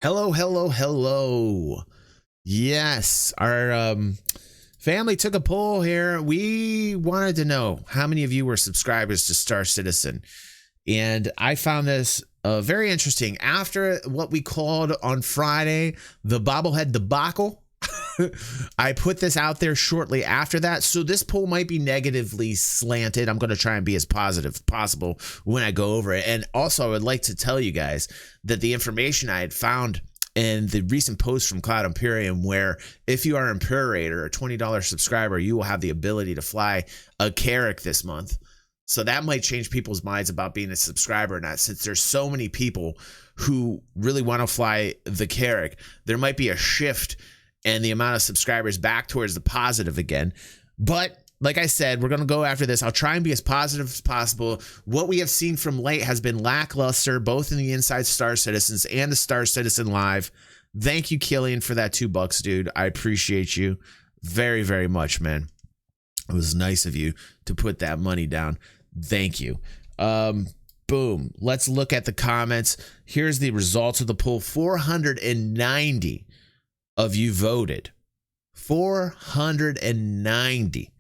Hello, hello, hello. Yes, our family took a poll here. We wanted to know how many of you were subscribers to Star Citizen. And I found this very interesting. After what we called on Friday the bobblehead debacle, I put this out there shortly after that. So this poll might be negatively slanted. I'm going to try and be as positive as possible when I go over it. And also, I would like to tell you guys that the information I had found in the recent post from Cloud Imperium, where if you are an Imperator, a $20 subscriber, you will have the ability to fly a Carrack this month. So that might change people's minds about being a subscriber or not, since there's so many people who really want to fly the Carrack. There might be a shift and the amount of subscribers back towards the positive again. But like I said, we're going to go after this. I'll try and be as positive as possible. What we have seen from late has been lackluster, both in the Inside Star Citizens and the Star Citizen Live. Thank you, Killian, for that $2, dude. I appreciate you very, very much, man. It was nice of you to put that money down. Thank you. Boom. Let's look at the comments. Here's the results of the poll. 490 of you voted. 490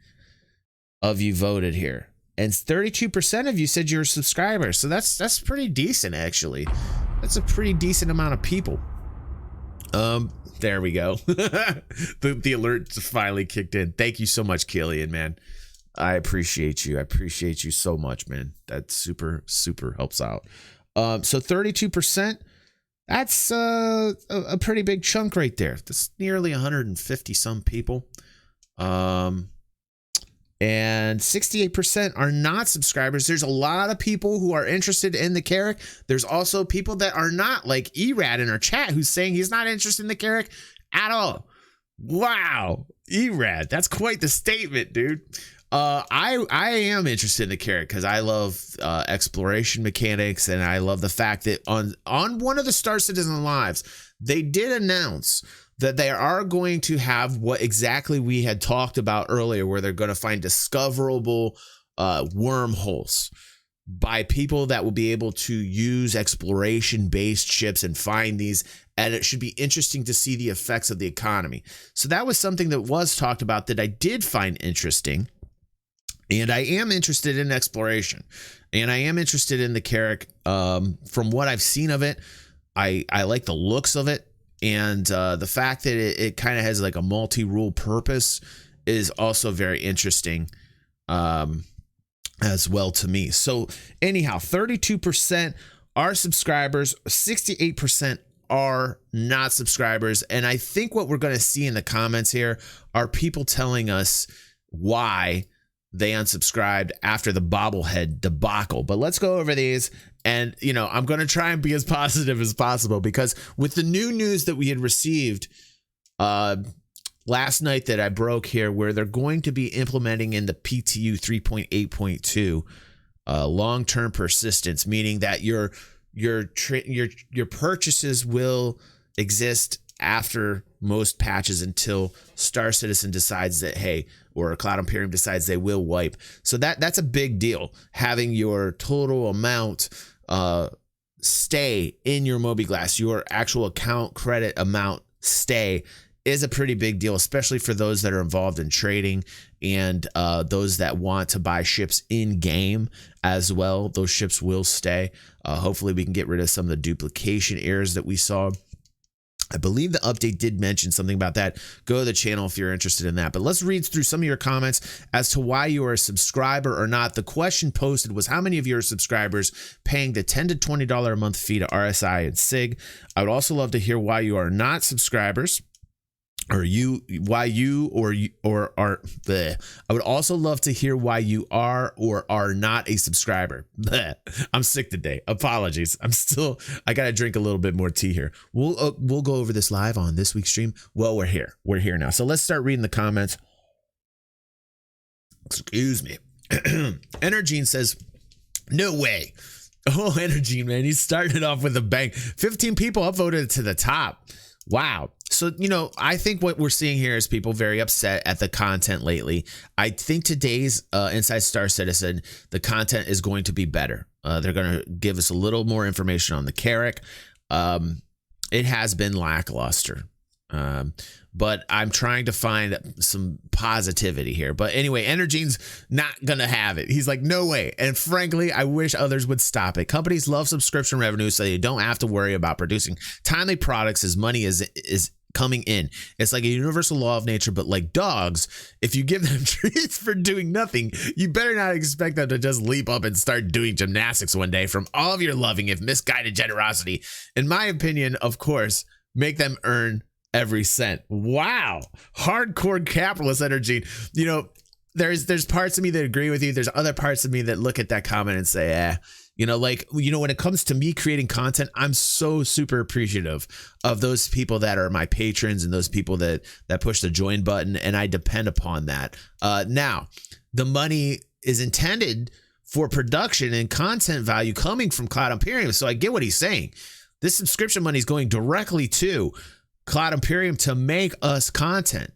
of you voted here, and 32% of you said you're a subscriber. So that's pretty decent, actually. That's a pretty decent amount of people. There we go. the alert finally kicked in. Thank you so much, Killian, man. I appreciate you. I appreciate you so much, man. That super helps out. So 32%. That's a pretty big chunk right there. That's nearly 150 some people. And 68% are not subscribers. There's a lot of people who are interested in the Carrack. There's also people that are not, like Erad in our chat, who's saying he's not interested in the Carrack at all. Wow, Erad, that's quite the statement, dude. I am interested in the Carrack because I love exploration mechanics, and I love the fact that on one of the Star Citizen Lives, they did announce that they are going to have what exactly we had talked about earlier, where they're going to find discoverable wormholes by people that will be able to use exploration-based ships and find these, and it should be interesting to see the effects of the economy. So that was something that was talked about that I did find interesting. And I am interested in exploration, and I am interested in the Carrack. From what I've seen of it, I like the looks of it, and the fact that it kind of has like a multi-rule purpose is also very interesting as well to me. So anyhow, 32% are subscribers, 68% are not subscribers. And I think what we're going to see in the comments here are people telling us why they unsubscribed after the bobblehead debacle. But let's go over these. And, you know, I'm going to try and be as positive as possible, because with the new news that we had received last night that I broke here, where they're going to be implementing in the PTU 3.8.2 long-term persistence, meaning that your purchases will exist after most patches until Star Citizen decides that, hey, or Cloud Imperium decides they will wipe. So that's a big deal. Having your total amount stay in your Mobiglass, your actual account credit amount stay, is a pretty big deal, especially for those that are involved in trading and those that want to buy ships in game as well. Those ships will stay. Hopefully we can get rid of some of the duplication errors that we saw. I believe the update did mention something about that. Go to the channel if you're interested in that. But let's read through some of your comments as to why you are a subscriber or not. The question posted was, how many of your subscribers paying the $10 to $20 a month fee to RSI and SIG? I would also love to hear why you are not subscribers. Or why you are. Bleh. I would also love to hear why you are or are not a subscriber. Bleh. I'm sick today. Apologies. I gotta drink a little bit more tea here. We'll go over this live on this week's stream. Well, we're here now. So let's start reading the comments. Excuse me. Energine says, no way. Oh, Energine, man, he started off with a bang. 15 people upvoted to the top. Wow. So, you know, I think what we're seeing here is people very upset at the content lately. I think today's Inside Star Citizen, the content is going to be better. They're going to give us a little more information on the Carrack. it has been lackluster. But I'm trying to find some positivity here. But anyway, Energene's not going to have it. He's like, no way. And frankly, I wish others would stop it. Companies love subscription revenue so they don't have to worry about producing timely products as money is coming in. It's like a universal law of nature, but like dogs, if you give them treats for doing nothing, you better not expect them to just leap up and start doing gymnastics one day from all of your loving, if misguided generosity. In my opinion, of course, make them earn every cent. Wow. Hardcore capitalist energy. You know, there's parts of me that agree with you. There's other parts of me that look at that comment and say, when it comes to me creating content, I'm so super appreciative of those people that are my patrons and those people that push the join button. And I depend upon that. Now, the money is intended for production and content value coming from Cloud Imperium. So I get what he's saying. This subscription money is going directly to Cloud Imperium to make us content.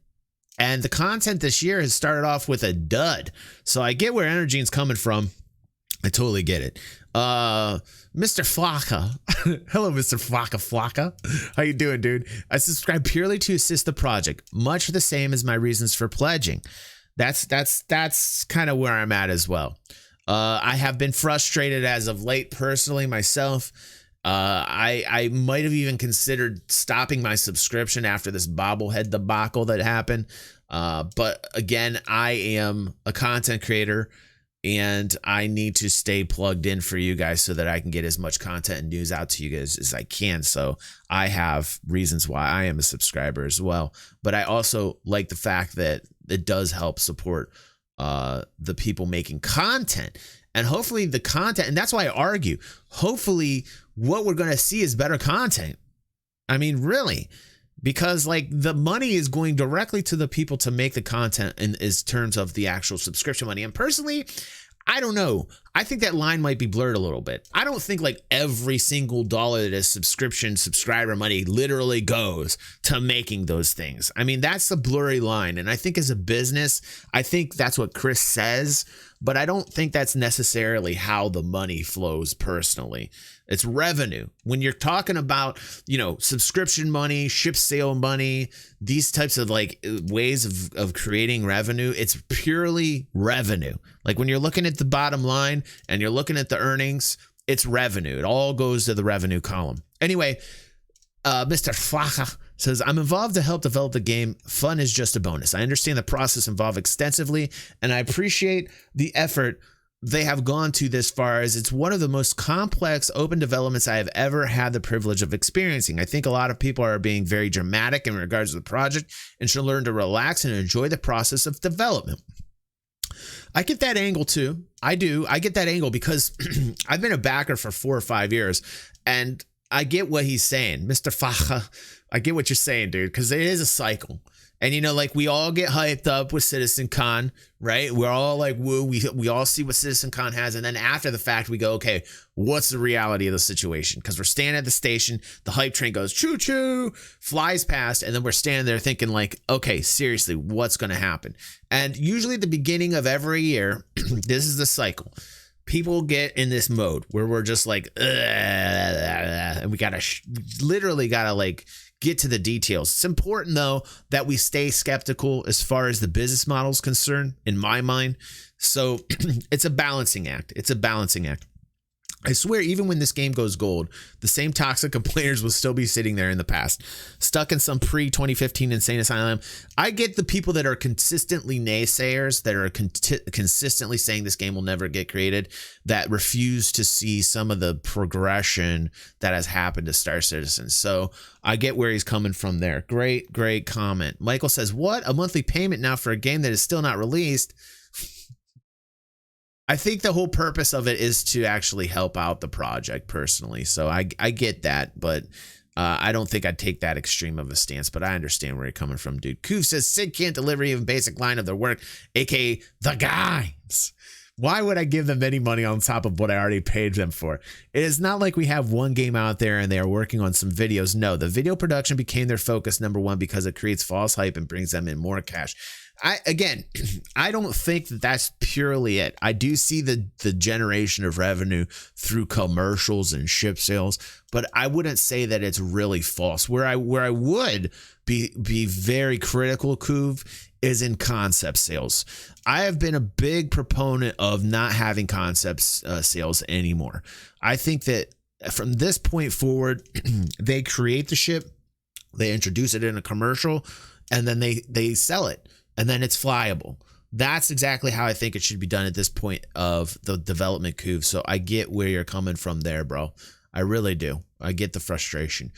And the content this year has started off with a dud. So I get where Energene's coming from. I totally get it. Mr. Flocka. Hello, Mr. Flocka. How you doing, dude? I subscribe purely to assist the project, much the same as my reasons for pledging. That's kind of where I'm at as well. I have been frustrated as of late personally myself. I might have even considered stopping my subscription after this bobblehead debacle that happened. But again, I am a content creator and I need to stay plugged in for you guys so that I can get as much content and news out to you guys as I can. So I have reasons why I am a subscriber as well. But I also like the fact that it does help support the people making content. And hopefully the content, and that's why I argue, hopefully what we're going to see is better content. I mean, really, because like the money is going directly to the people to make the content in terms of the actual subscription money. And personally, I don't know. I think that line might be blurred a little bit. I don't think like every single dollar that is subscriber money literally goes to making those things. I mean, that's a blurry line. And I think as a business, I think that's what Chris says, but I don't think that's necessarily how the money flows personally. It's revenue. When you're talking about, subscription money, ship sale money, these types of like ways of creating revenue, it's purely revenue. Like when you're looking at the bottom line and you're looking at the earnings, it's revenue. It all goes to the revenue column. Anyway, Mr. Flacha says, I'm involved to help develop the game. Fun is just a bonus. I understand the process involved extensively, and I appreciate the effort they have gone to this far, as it's one of the most complex open developments I have ever had the privilege of experiencing. I think a lot of people are being very dramatic in regards to the project and should learn to relax and enjoy the process of development. I get that angle too. I do. I get that angle because I've been a backer for 4 or 5 years, and I get what he's saying. Mr. Facha, I get what you're saying, dude, because it is a cycle. And, like we all get hyped up with CitizenCon, right? We're all like, woo, we all see what CitizenCon has. And then after the fact, we go, okay, what's the reality of the situation? Because we're standing at the station, the hype train goes choo choo, flies past. And then we're standing there thinking like, okay, seriously, what's going to happen? And usually at the beginning of every year, this is the cycle. People get in this mode where we're just like, and we literally gotta like get to the details. It's important though that we stay skeptical as far as the business model is concerned, in my mind. So it's a balancing act. I swear, even when this game goes gold, the same toxic complainers will still be sitting there in the past, stuck in some pre-2015 insane asylum. I get the people that are consistently naysayers, that are consistently saying this game will never get created, that refuse to see some of the progression that has happened to Star Citizen. So I get where he's coming from there. Great comment. Michael says, what? A monthly payment now for a game that is still not released? I think the whole purpose of it is to actually help out the project personally. So I get that, but I don't think I'd take that extreme of a stance, but I understand where you're coming from, dude. Koof says Sid can't deliver even basic line of their work, aka the guys. Why would I give them any money on top of what I already paid them for? It is not like we have one game out there and they are working on some videos. No, the video production became their focus number one because it creates false hype and brings them in more cash. I don't think that that's purely it. I do see the generation of revenue through commercials and ship sales, but I wouldn't say that it's really false. Where I would be very critical, Kuv, is in concept sales. I have been a big proponent of not having concept sales anymore. I think that from this point forward, they create the ship, they introduce it in a commercial, and then they sell it, and then it's flyable. That's exactly how I think it should be done at this point of the development curve. So I get where you're coming from there, bro. I really do. I get the frustration.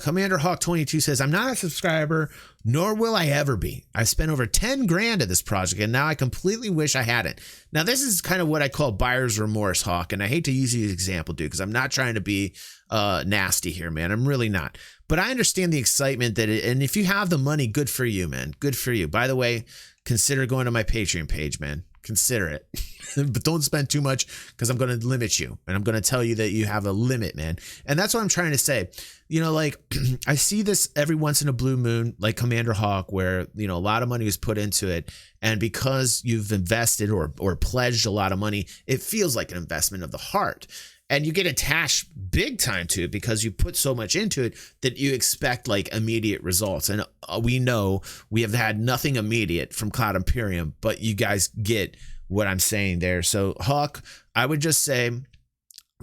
Commander Hawk 22 says, I'm not a subscriber, nor will I ever be. I spent over 10 grand at this project, and now I completely wish I hadn't. Now, this is kind of what I call buyer's remorse, Hawk, and I hate to use you as an example, dude, because I'm not trying to be nasty here, man. I'm really not. But I understand the excitement that and if you have the money, good for you, man. Good for you. By the way, consider going to my Patreon page, man. Consider it. But don't spend too much, because I'm going to limit you, and I'm going to tell you that you have a limit, man. And that's what I'm trying to say. You know, like, I see this every once in a blue moon, like Commander Hawk, where, you know, a lot of money is put into it. And because you've invested or pledged a lot of money, it feels like an investment of the heart. And you get attached big time to it because you put so much into it that you expect like immediate results. And we know we have had nothing immediate from Cloud Imperium, but you guys get what I'm saying there. So Hawk, I would just say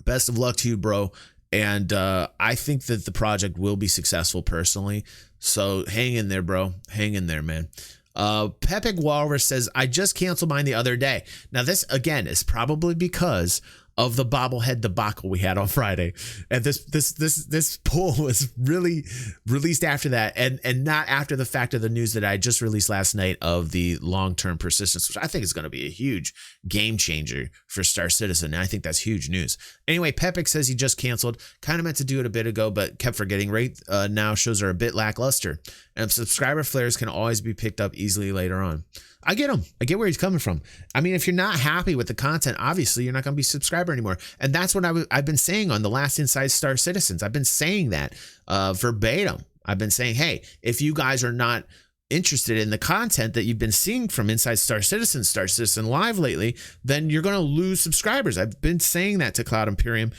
best of luck to you, bro. And I think that the project will be successful personally. So hang in there, bro. Hang in there, man. Pepig Walrus says, I just canceled mine the other day. Now this again is probably because of the bobblehead debacle we had on Friday, and this poll was really released after that, and not after the fact of the news that I just released last night of the long-term persistence, which I think is going to be a huge game changer for Star Citizen. And I think that's huge news. Anyway, Pepik says he just canceled. Kind of meant to do it a bit ago, but kept forgetting. Right now, shows are a bit lackluster, and subscriber flares can always be picked up easily later on. I get him. I get where he's coming from. I mean, if you're not happy with the content, obviously you're not going to be a subscriber anymore. And that's what I've been saying on the last Inside Star Citizens. I've been saying that verbatim. I've been saying, hey, if you guys are not interested in the content that you've been seeing from Inside Star Citizen Live lately, then you're going to lose subscribers. I've been saying that to Cloud Imperium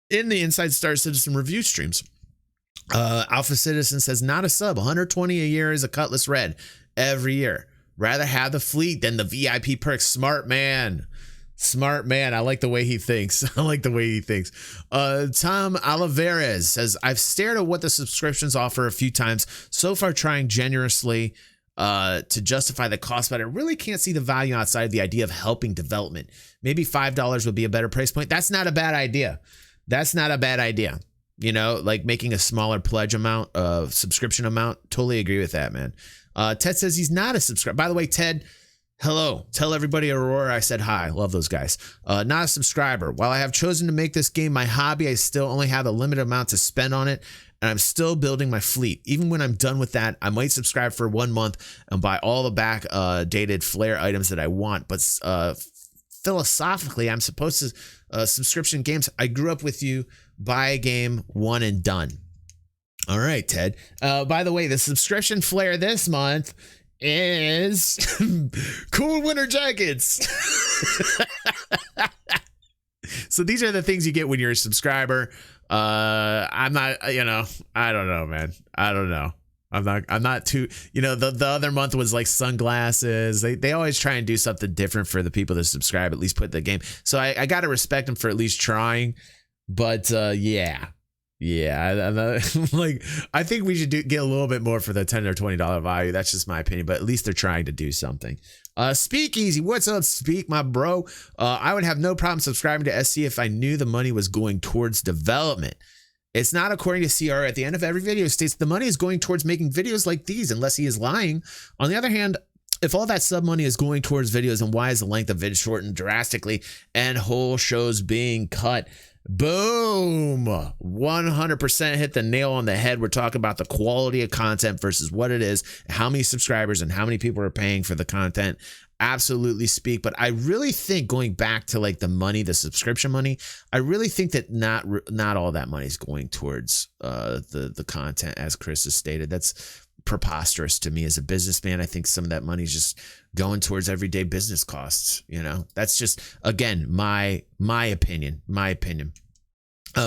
in the Inside Star Citizen review streams. Alpha Citizen says, not a sub. 120 a year is a Cutlass Red every year. Rather have the fleet than the VIP perks. Smart man. Smart man. I like the way he thinks. I like the way he thinks. Tom Olivares says, I've stared at what the subscriptions offer a few times. So far trying generously to justify the cost, but I really can't see the value outside of the idea of helping development. Maybe $5 would be a better price point. That's not a bad idea. That's not a bad idea. You know, like making a smaller pledge amount, subscription amount. Totally agree with that, man. Ted says he's not a subscriber. By the way, Ted, hello. Tell everybody Aurora I said hi. Love those guys. Not a subscriber. While I have chosen to make this game my hobby, I still only have a limited amount to spend on it, and I'm still building my fleet. Even when I'm done with that, I might subscribe for 1 month and buy all the back-dated flare items that I want. But philosophically, I'm supposed to subscription games. I grew up with you. Buy a game, one and done. All right, Ted. By the way, the subscription flare this month is cool winter jackets. So these are the things you get when you're a subscriber. I'm not, you know, I don't know, man. I don't know. I'm not too, you know, the other month was like sunglasses. They always try and do something different for the people that subscribe, at least put the game. So I got to respect them for at least trying. But yeah. Like, I think we should get a little bit more for the $10 or $20 value. That's just my opinion, but at least they're trying to do something. Speakeasy, what's up, Speak, my bro? I would have no problem subscribing to SC if I knew the money was going towards development. It's not according to CR. At the end of every video states the money is going towards making videos like these, unless he is lying. On the other hand, if all that sub money is going towards videos, then why is the length of vid shortened drastically and whole shows being cut? Boom, 100% hit the nail on the head. We're talking about the quality of content versus what it is, how many subscribers and how many people are paying for the content. Absolutely speak. But I really think, going back to like the money, the subscription money, I really think that not all that money is going towards the content, as Chris has stated. That's preposterous to me as a businessman. I think some of that money is just going towards everyday business costs. That's just, again, my opinion.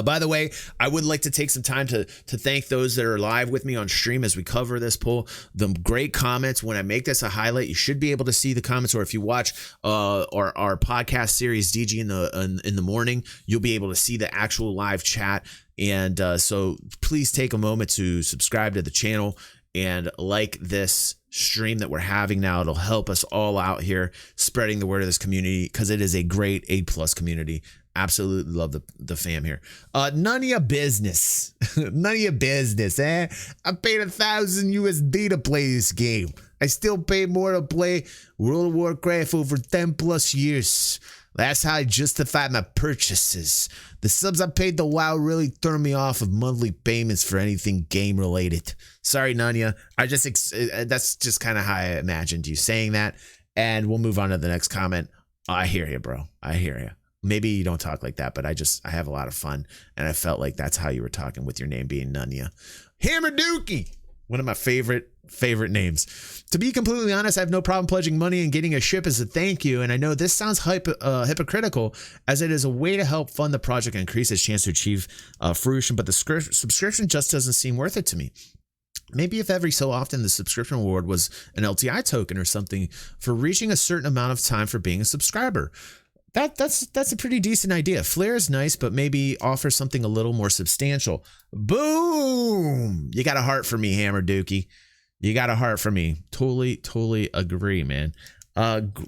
By the way, I would like to take some time to thank those that are live with me on stream as we cover this poll. The great comments. When I make this a highlight, you should be able to see the comments, or if you watch our podcast series DG in the morning, you'll be able to see the actual live chat. And so please take a moment to subscribe to the channel and like this stream that we're having now. It'll help us all out here spreading the word of this community, because it is a great A+ community. Absolutely love the fam here. None of your business. None of your business, eh? I paid $1,000 to play this game. I still pay more to play World of Warcraft over 10+ years. That's how I justify my purchases. The subs I paid to WoW really turned me off of monthly payments for anything game related. Sorry, Nanya. That's just kind of how I imagined you saying that. And we'll move on to the next comment. I hear you, bro. I hear you. Maybe you don't talk like that, but I have a lot of fun, and I felt like that's how you were talking, with your name being Nunya. Hammer Dookie, one of my favorite names. To be completely honest, I have no problem pledging money and getting a ship as a thank you, and I know this sounds hypocritical, as it is a way to help fund the project and increase its chance to achieve fruition, but the subscription just doesn't seem worth it to me. Maybe if every so often the subscription reward was an LTI token or something for reaching a certain amount of time for being a subscriber. That's a pretty decent idea. Flair is nice, but maybe offer something a little more substantial. Boom! You got a heart for me, Hammer Dookie. You got a heart for me. Totally agree, man.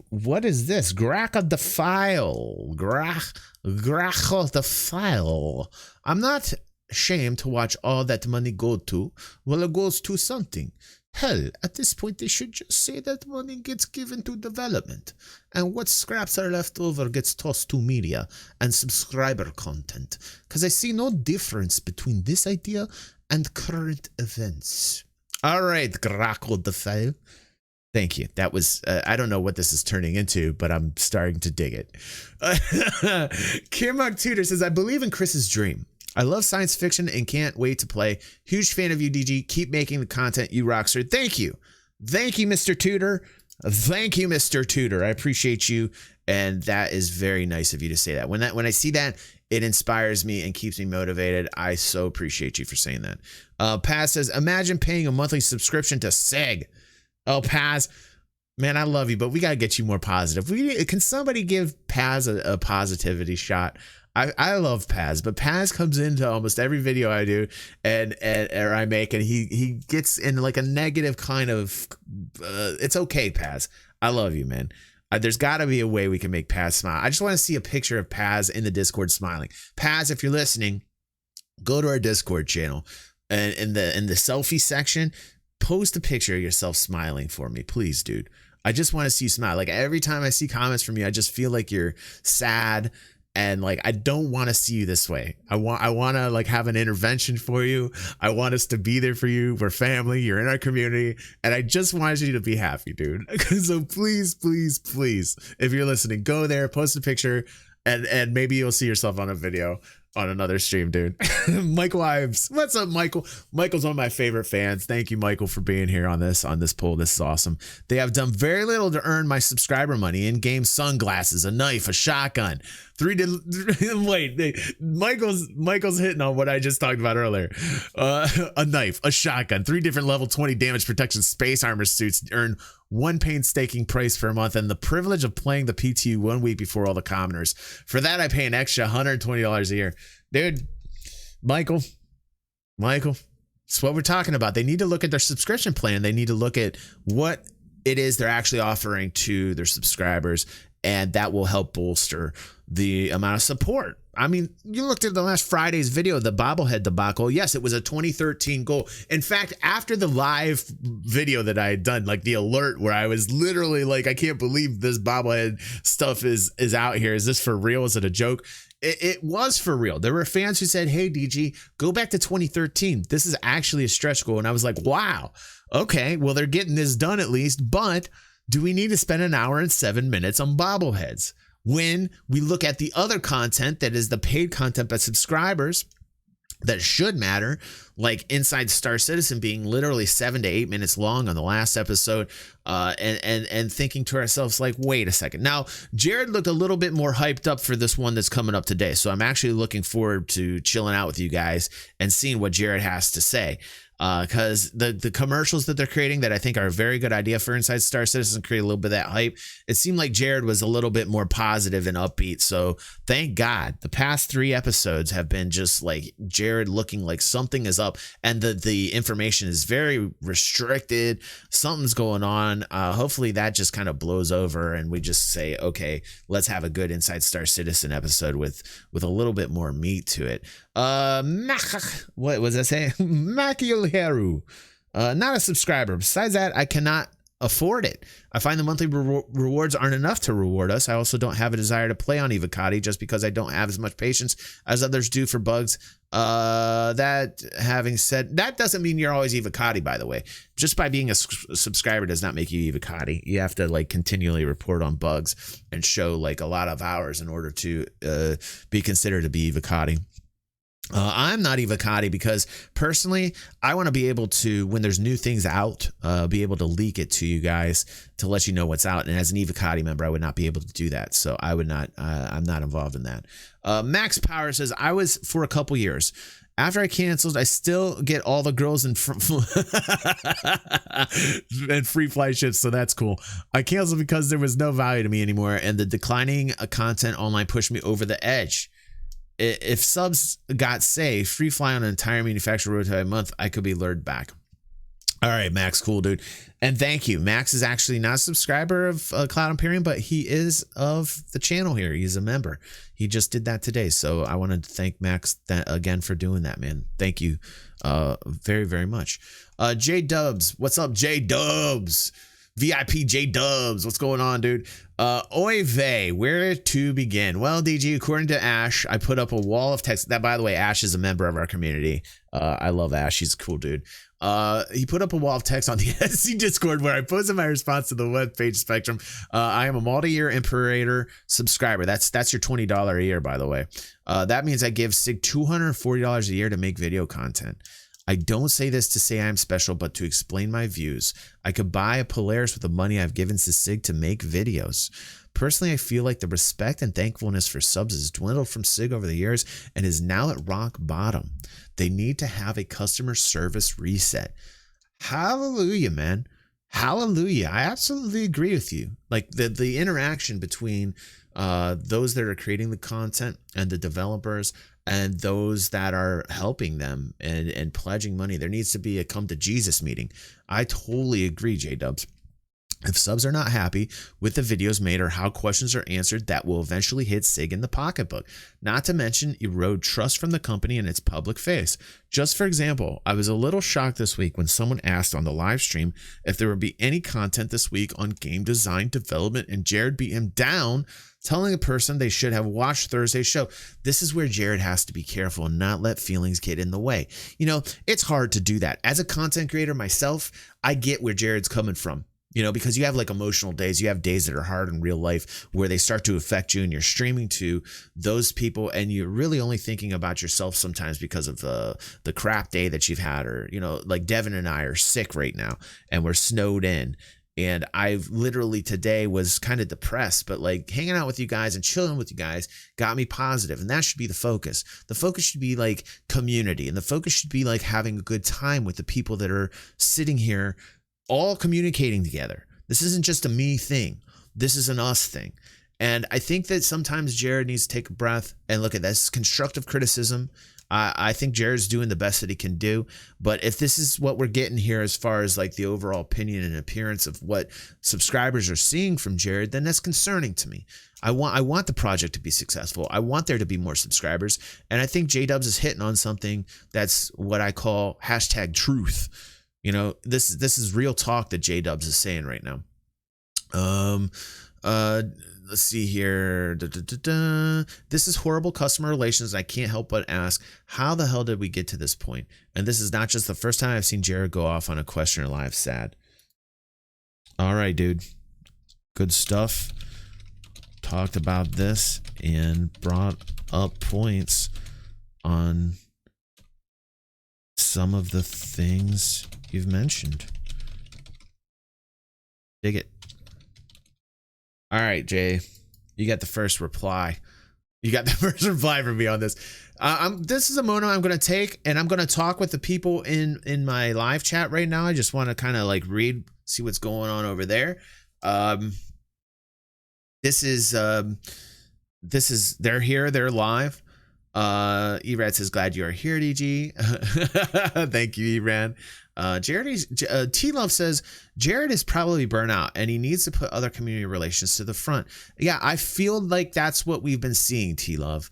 What is this? Gracha the file. Gracha the file. I'm not ashamed to watch all that money go to. Well, it goes to something. Hell, at this point, they should just say that money gets given to development, and what scraps are left over gets tossed to media and subscriber content, because I see no difference between this idea and current events. All right, Graco the file. Thank you. That was, I don't know what this is turning into, but I'm starting to dig it. Kirmok Tudor says, I believe in Chris's dream. I love science fiction and can't wait to play. Huge fan of you, DG. Keep making the content, you rockstar. Thank you. Thank you, Mr. Tudor. Thank you, Mr. Tudor. I appreciate you. And that is very nice of you to say that. When I see that, it inspires me and keeps me motivated. I so appreciate you for saying that. Paz says, imagine paying a monthly subscription to Seg. Oh, Paz. Man, I love you, but we got to get you more positive. Can somebody give Paz a positivity shot? I love Paz, but Paz comes into almost every video I do or I make, and he gets in like a negative kind of, it's okay, Paz. I love you, man. There's got to be a way we can make Paz smile. I just want to see a picture of Paz in the Discord smiling. Paz, if you're listening, go to our Discord channel, and in the selfie section, post a picture of yourself smiling for me, please, dude. I just want to see you smile. Like every time I see comments from you, I just feel like you're sad. And like, I don't want to see you this way. I want to like have an intervention for you. I want us to be there for you. We're family. You're in our community. And I just want you to be happy, dude. So please, if you're listening, go there, post a picture, and maybe you'll see yourself on a video on another stream, dude. Michael Ives. What's up, Michael? Michael's one of my favorite fans. Thank you, Michael, for being here on this poll. This is awesome. They have done very little to earn my subscriber money. In-game sunglasses, a knife, a shotgun. Michael's hitting on what I just talked about earlier. A knife, a shotgun, 3 different level 20 damage protection space armor suits earn one painstaking price per month, and the privilege of playing the PTU 1 week before all the commoners. For that, I pay an extra $120 a year. Dude, Michael, it's what we're talking about. They need to look at their subscription plan. They need to look at what it is they're actually offering to their subscribers, and that will help bolster the amount of support. I mean, you looked at the last Friday's video, the bobblehead debacle. Yes, it was a 2013 goal. In fact, after the live video that I had done, like the alert where I was literally like, I can't believe this bobblehead stuff is out here. Is this for real? Is it a joke? It was for real. There were fans who said, hey, DG, go back to 2013. This is actually a stretch goal. And I was like, wow, okay, well, they're getting this done at least. But do we need to spend an hour and 7 minutes on bobbleheads? When we look at the other content that is the paid content by subscribers, that should matter, like Inside Star Citizen being literally 7 to 8 minutes long on the last episode, and thinking to ourselves like, wait a second. Now, Jared looked a little bit more hyped up for this one that's coming up today, so I'm actually looking forward to chilling out with you guys and seeing what Jared has to say. Because the commercials that they're creating that I think are a very good idea for Inside Star Citizen, create a little bit of that hype. It seemed like Jared was a little bit more positive and upbeat. So thank God the past 3 episodes have been just like Jared looking like something is up, and the information is very restricted. Something's going on. Hopefully that just kind of blows over and we just say, okay, let's have a good Inside Star Citizen episode with a little bit more meat to it. What was I saying? Makielheru, not a subscriber. Besides that, I cannot afford it. I find the monthly rewards aren't enough to reward us. I also don't have a desire to play on Evocati just because I don't have as much patience as others do for bugs. That having said, that doesn't mean you're always Evocati, by the way. Just by being a subscriber does not make you Evocati. You have to like continually report on bugs and show like a lot of hours in order to be considered to be Evocati. I'm not Evocati because personally, I want to be able to, when there's new things out, be able to leak it to you guys to let you know what's out. And as an Evocati member, I would not be able to do that. So I would not, I'm not involved in that. Max Power says, I was for a couple years. After I canceled, I still get all the girls and free flight ships, so that's cool. I canceled because there was no value to me anymore, and the declining content online pushed me over the edge. If subs got, say, free fly on an entire manufacturer road a month, I could be lured back. All right, Max, cool, dude. And thank you. Max is actually not a subscriber of Cloud Imperium, but he is of the channel here. He's a member. He just did that today. So I wanted to thank Max again for doing that, man. Thank you very, very much. J Dubs. What's up, J Dubs? VIP J Dubs, what's going on, dude? Oy vey, where to begin? Well, DG, according to Ash, I put up a wall of text. That, by the way, Ash is a member of our community. I love Ash. He's a cool dude. He put up a wall of text on the SC Discord where I posted my response to the webpage Spectrum. I am a multi-year Imperator subscriber. That's your $20 a year, by the way. That means I give Sig $240 a year to make video content. I don't say this to say I'm special, but to explain my views. I could buy a Polaris with the money I've given to Sig to make videos. Personally, I feel like the respect and thankfulness for subs has dwindled from Sig over the years and is now at rock bottom. They need to have a customer service reset. Hallelujah, man. Hallelujah. I absolutely agree with you. Like the interaction between those that are creating the content and the developers and those that are helping them and pledging money. There needs to be a come to Jesus meeting. I totally agree, J-Dubs. If subs are not happy with the videos made or how questions are answered, that will eventually hit Sig in the pocketbook. Not to mention erode trust from the company and its public face. Just for example, I was a little shocked this week when someone asked on the live stream if there would be any content this week on game design development, and Jared beat him down, telling a person they should have watched Thursday's show. This is where Jared has to be careful and not let feelings get in the way. You know, it's hard to do that. As a content creator myself, I get where Jared's coming from. You know, because you have like emotional days, you have days that are hard in real life where they start to affect you and you're streaming to those people and you're really only thinking about yourself sometimes because of the crap day that you've had, or, you know, like Devin and I are sick right now and we're snowed in. And I've literally today was kind of depressed, but like hanging out with you guys and chilling with you guys got me positive. And that should be the focus. The focus should be like community, and the focus should be like having a good time with the people that are sitting here all communicating together. This isn't just a me thing. This is an us thing. And I think that sometimes Jared needs to take a breath and look at this constructive criticism. I think Jared's doing the best that he can do. But if this is what we're getting here as far as like the overall opinion and appearance of what subscribers are seeing from Jared, then that's concerning to me. I want the project to be successful. I want there to be more subscribers. And I think J-Dubs is hitting on something that's what I call hashtag truth. You know, this is real talk that J-Dubs is saying right now. Let's see here. This is horrible customer relations. I can't help but ask, how the hell did we get to this point? And this is not just the first time I've seen Jared go off on a questioner live. Sad. All right, dude. Good stuff. Talked about this and brought up points on some of the things you've mentioned. Dig it. All right, Jay, you got the first reply. You got the first reply from me on this. This is a moment I'm going to take, and I'm going to talk with the people in my live chat right now. I just want to kind of like read, see what's going on over there. This is they're here, they're live. Erad says, glad you are here, DG. Thank you, Erad. T-Love says, Jared is probably burnout and he needs to put other community relations to the front. Yeah, I feel like that's what we've been seeing, T-Love.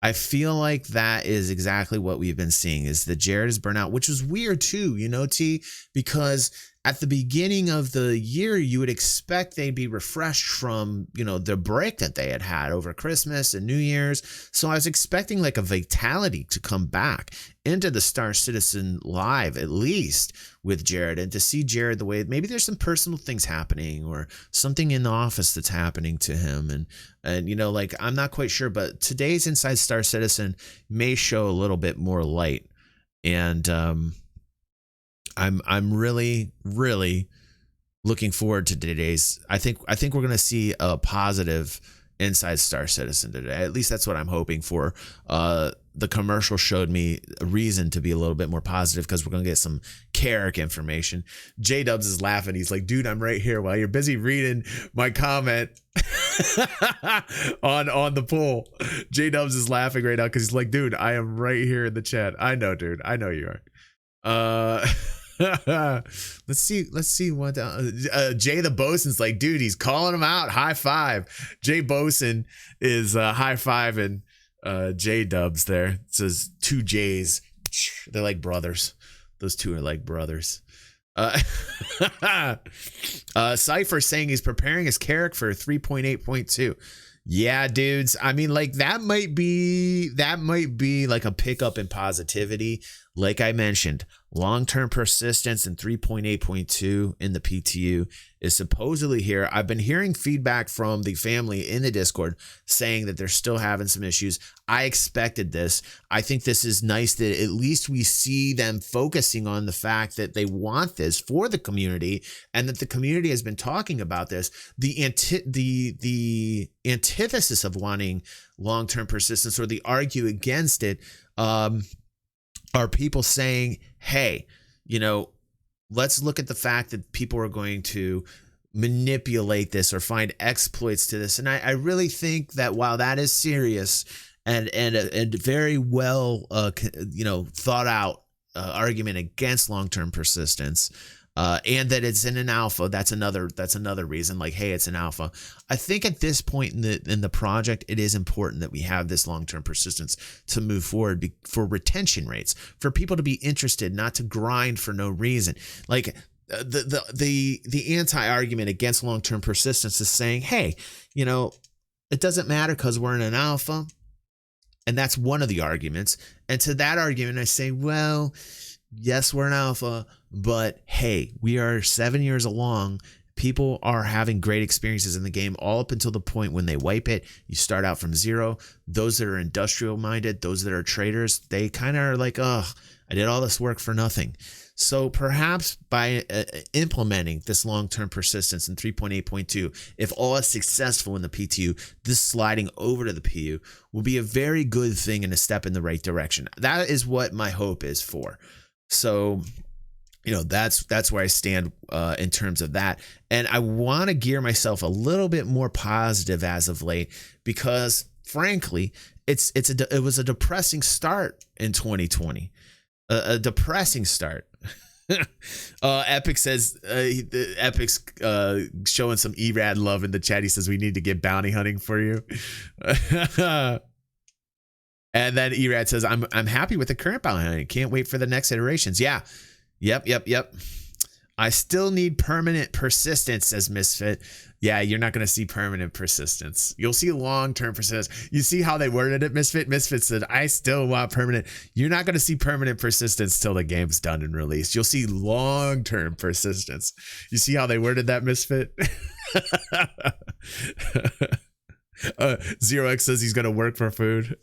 I feel like that is exactly what we've been seeing, is that Jared is burnout, which is weird too, you know, T, because at the beginning of the year, you would expect they'd be refreshed from, you know, the break that they had over Christmas and New Year's. So I was expecting like a vitality to come back into the Star Citizen live, at least with Jared, and to see Jared the way maybe there's some personal things happening or something in the office that's happening to him. And, you know, like, I'm not quite sure, but today's Inside Star Citizen may show a little bit more light. And, I'm really, really looking forward to today's. I think we're going to see a positive Inside Star Citizen today. At least that's what I'm hoping for. The commercial showed me a reason to be a little bit more positive because we're going to get some Carrick information. J-Dubs is laughing. He's like, dude, I'm right here while you're busy reading my comment on the poll. J-Dubs is laughing right now because he's like, dude, I am right here in the chat. I know, dude. I know you are. Let's see what Jay the Bosun's like, dude, he's calling him out. High five. Jay Bosun is high fiving J Dubs there. It says two J's. They're like brothers. Those two are like brothers. Cypher saying he's preparing his Carrick for 3.8.2. Yeah, dudes. I mean, like, that might be like a pickup in positivity. Like I mentioned, long-term persistence in 3.8.2 in the PTU is supposedly here. I've been hearing feedback from the family in the Discord saying that they're still having some issues. I expected this. I think this is nice that at least we see them focusing on the fact that they want this for the community and that the community has been talking about this. The antithesis of wanting long-term persistence, or the argue against it, are people saying, hey, you know, let's look at the fact that people are going to manipulate this or find exploits to this. And I really think that while that is serious and very well, you know, thought out argument against long-term persistence, and that it's in an alpha, that's another reason. Like, hey, it's an alpha. I think at this point in the project, it is important that we have this long-term persistence to move forward for retention rates, for people to be interested, not to grind for no reason. Like, the anti-argument against long-term persistence is saying, hey, you know, it doesn't matter because we're in an alpha. And that's one of the arguments. And to that argument, I say, well, yes, we're an alpha, but hey, we are 7 years along. People are having great experiences in the game all up until the point when they wipe it. You start out from zero. Those that are industrial minded, those that are traders, they kind of are like, oh, I did all this work for nothing. So perhaps by implementing this long-term persistence in 3.8.2, if all is successful in the PTU, this sliding over to the PU will be a very good thing and a step in the right direction. That is what my hope is for. So, you know, that's where I stand in terms of that. And I want to gear myself a little bit more positive as of late, because frankly, it was a depressing start in 2020, a depressing start. Epic says Epic's showing some Erad love in the chat. He says we need to get bounty hunting for you. And then Erad says, I'm happy with the current bounty hunting. Can't wait for the next iterations. Yeah. Yep. I still need permanent persistence, says Misfit. Yeah, you're not going to see permanent persistence. You'll see long-term persistence. You see how they worded it, Misfit? Misfit said, I still want permanent. You're not going to see permanent persistence till the game's done and released. You'll see long-term persistence. You see how they worded that, Misfit? Zero X says he's going to work for food.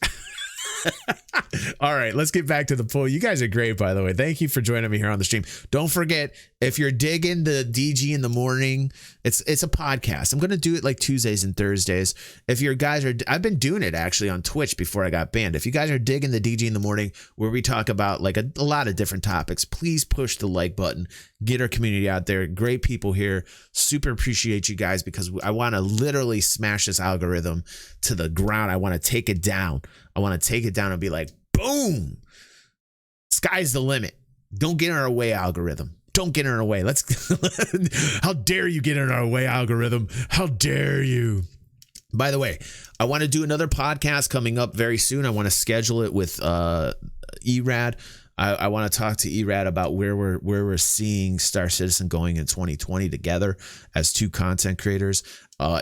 All right, let's get back to the poll. You guys are great, by the way. Thank you for joining me here on the stream. Don't forget, if you're digging the DG in the morning, it's a podcast. I'm going to do it like Tuesdays and Thursdays. If your guys are, I've been doing it actually on Twitch before I got banned. If you guys are digging the DG in the morning, where we talk about like a lot of different topics, please push the like button. Get our community out there. Great people here. Super appreciate you guys, because I want to literally smash this algorithm to the ground. I want to take it down. I want to take it down and be like, boom, sky's the limit. Don't get in our way, algorithm. Don't get in our way. Let's how dare you get in our way, algorithm? How dare you? By the way, I want to do another podcast coming up very soon. I want to schedule it with Erad. I want to talk to Erad about where we're seeing Star Citizen going in 2020 together as two content creators.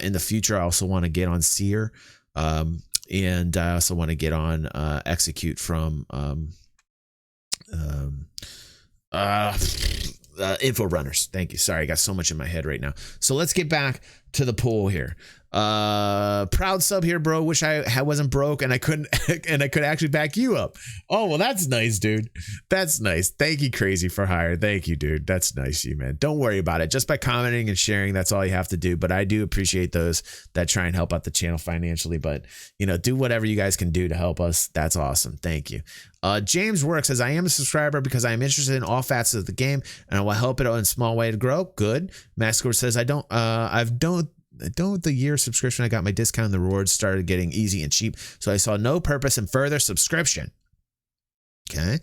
In the future, I also want to get on Seer. And I also want to get on Execute from Info Runners. Thank you. Sorry, I got so much in my head right now. So let's get back to the poll here. Proud sub here, bro. Wish I wasn't broke and I couldn't and I could actually back you up. Oh, well, that's nice, dude. That's nice. Thank you, Crazy for Hire. Thank you, dude. That's nice, you man. Don't worry about it. Just by commenting and sharing, that's all you have to do. But I do appreciate those that try and help out the channel financially. But do whatever you guys can do to help us. That's awesome. Thank you. James Work says, I am a subscriber because I am interested in all facets of the game and I will help it in a small way to grow. Good. Mascor says, the year subscription, I got my discount and the rewards started getting easy and cheap, so I saw no purpose in further subscription. Okay.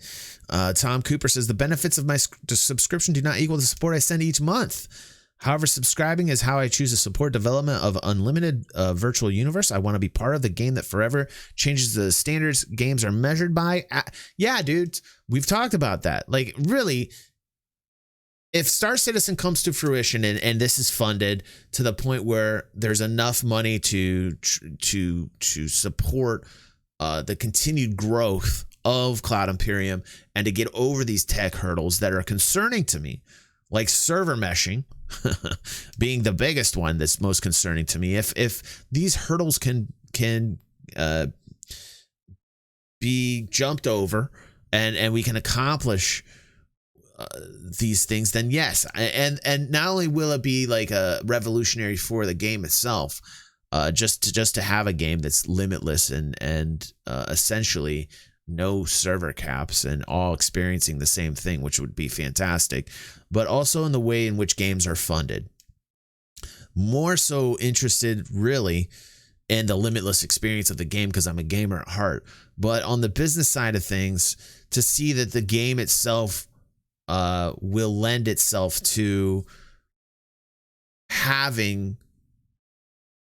Tom Cooper says, the benefits of my subscription do not equal the support I send each month. However, subscribing is how I choose to support development of unlimited virtual universe. I want to be part of the game that forever changes the standards games are measured by. Yeah, dude, we've talked about that. Like, really, if Star Citizen comes to fruition and this is funded to the point where there's enough money to support the continued growth of Cloud Imperium and to get over these tech hurdles that are concerning to me, like server meshing being the biggest one that's most concerning to me. If these hurdles can be jumped over and we can accomplish these things, then yes, and not only will it be like a revolutionary for the game itself, just to have a game that's limitless and essentially no server caps and all experiencing the same thing, which would be fantastic, but also in the way in which games are funded. More so interested really in the limitless experience of the game because I'm a gamer at heart, but on the business side of things, to see that the game itself will lend itself to having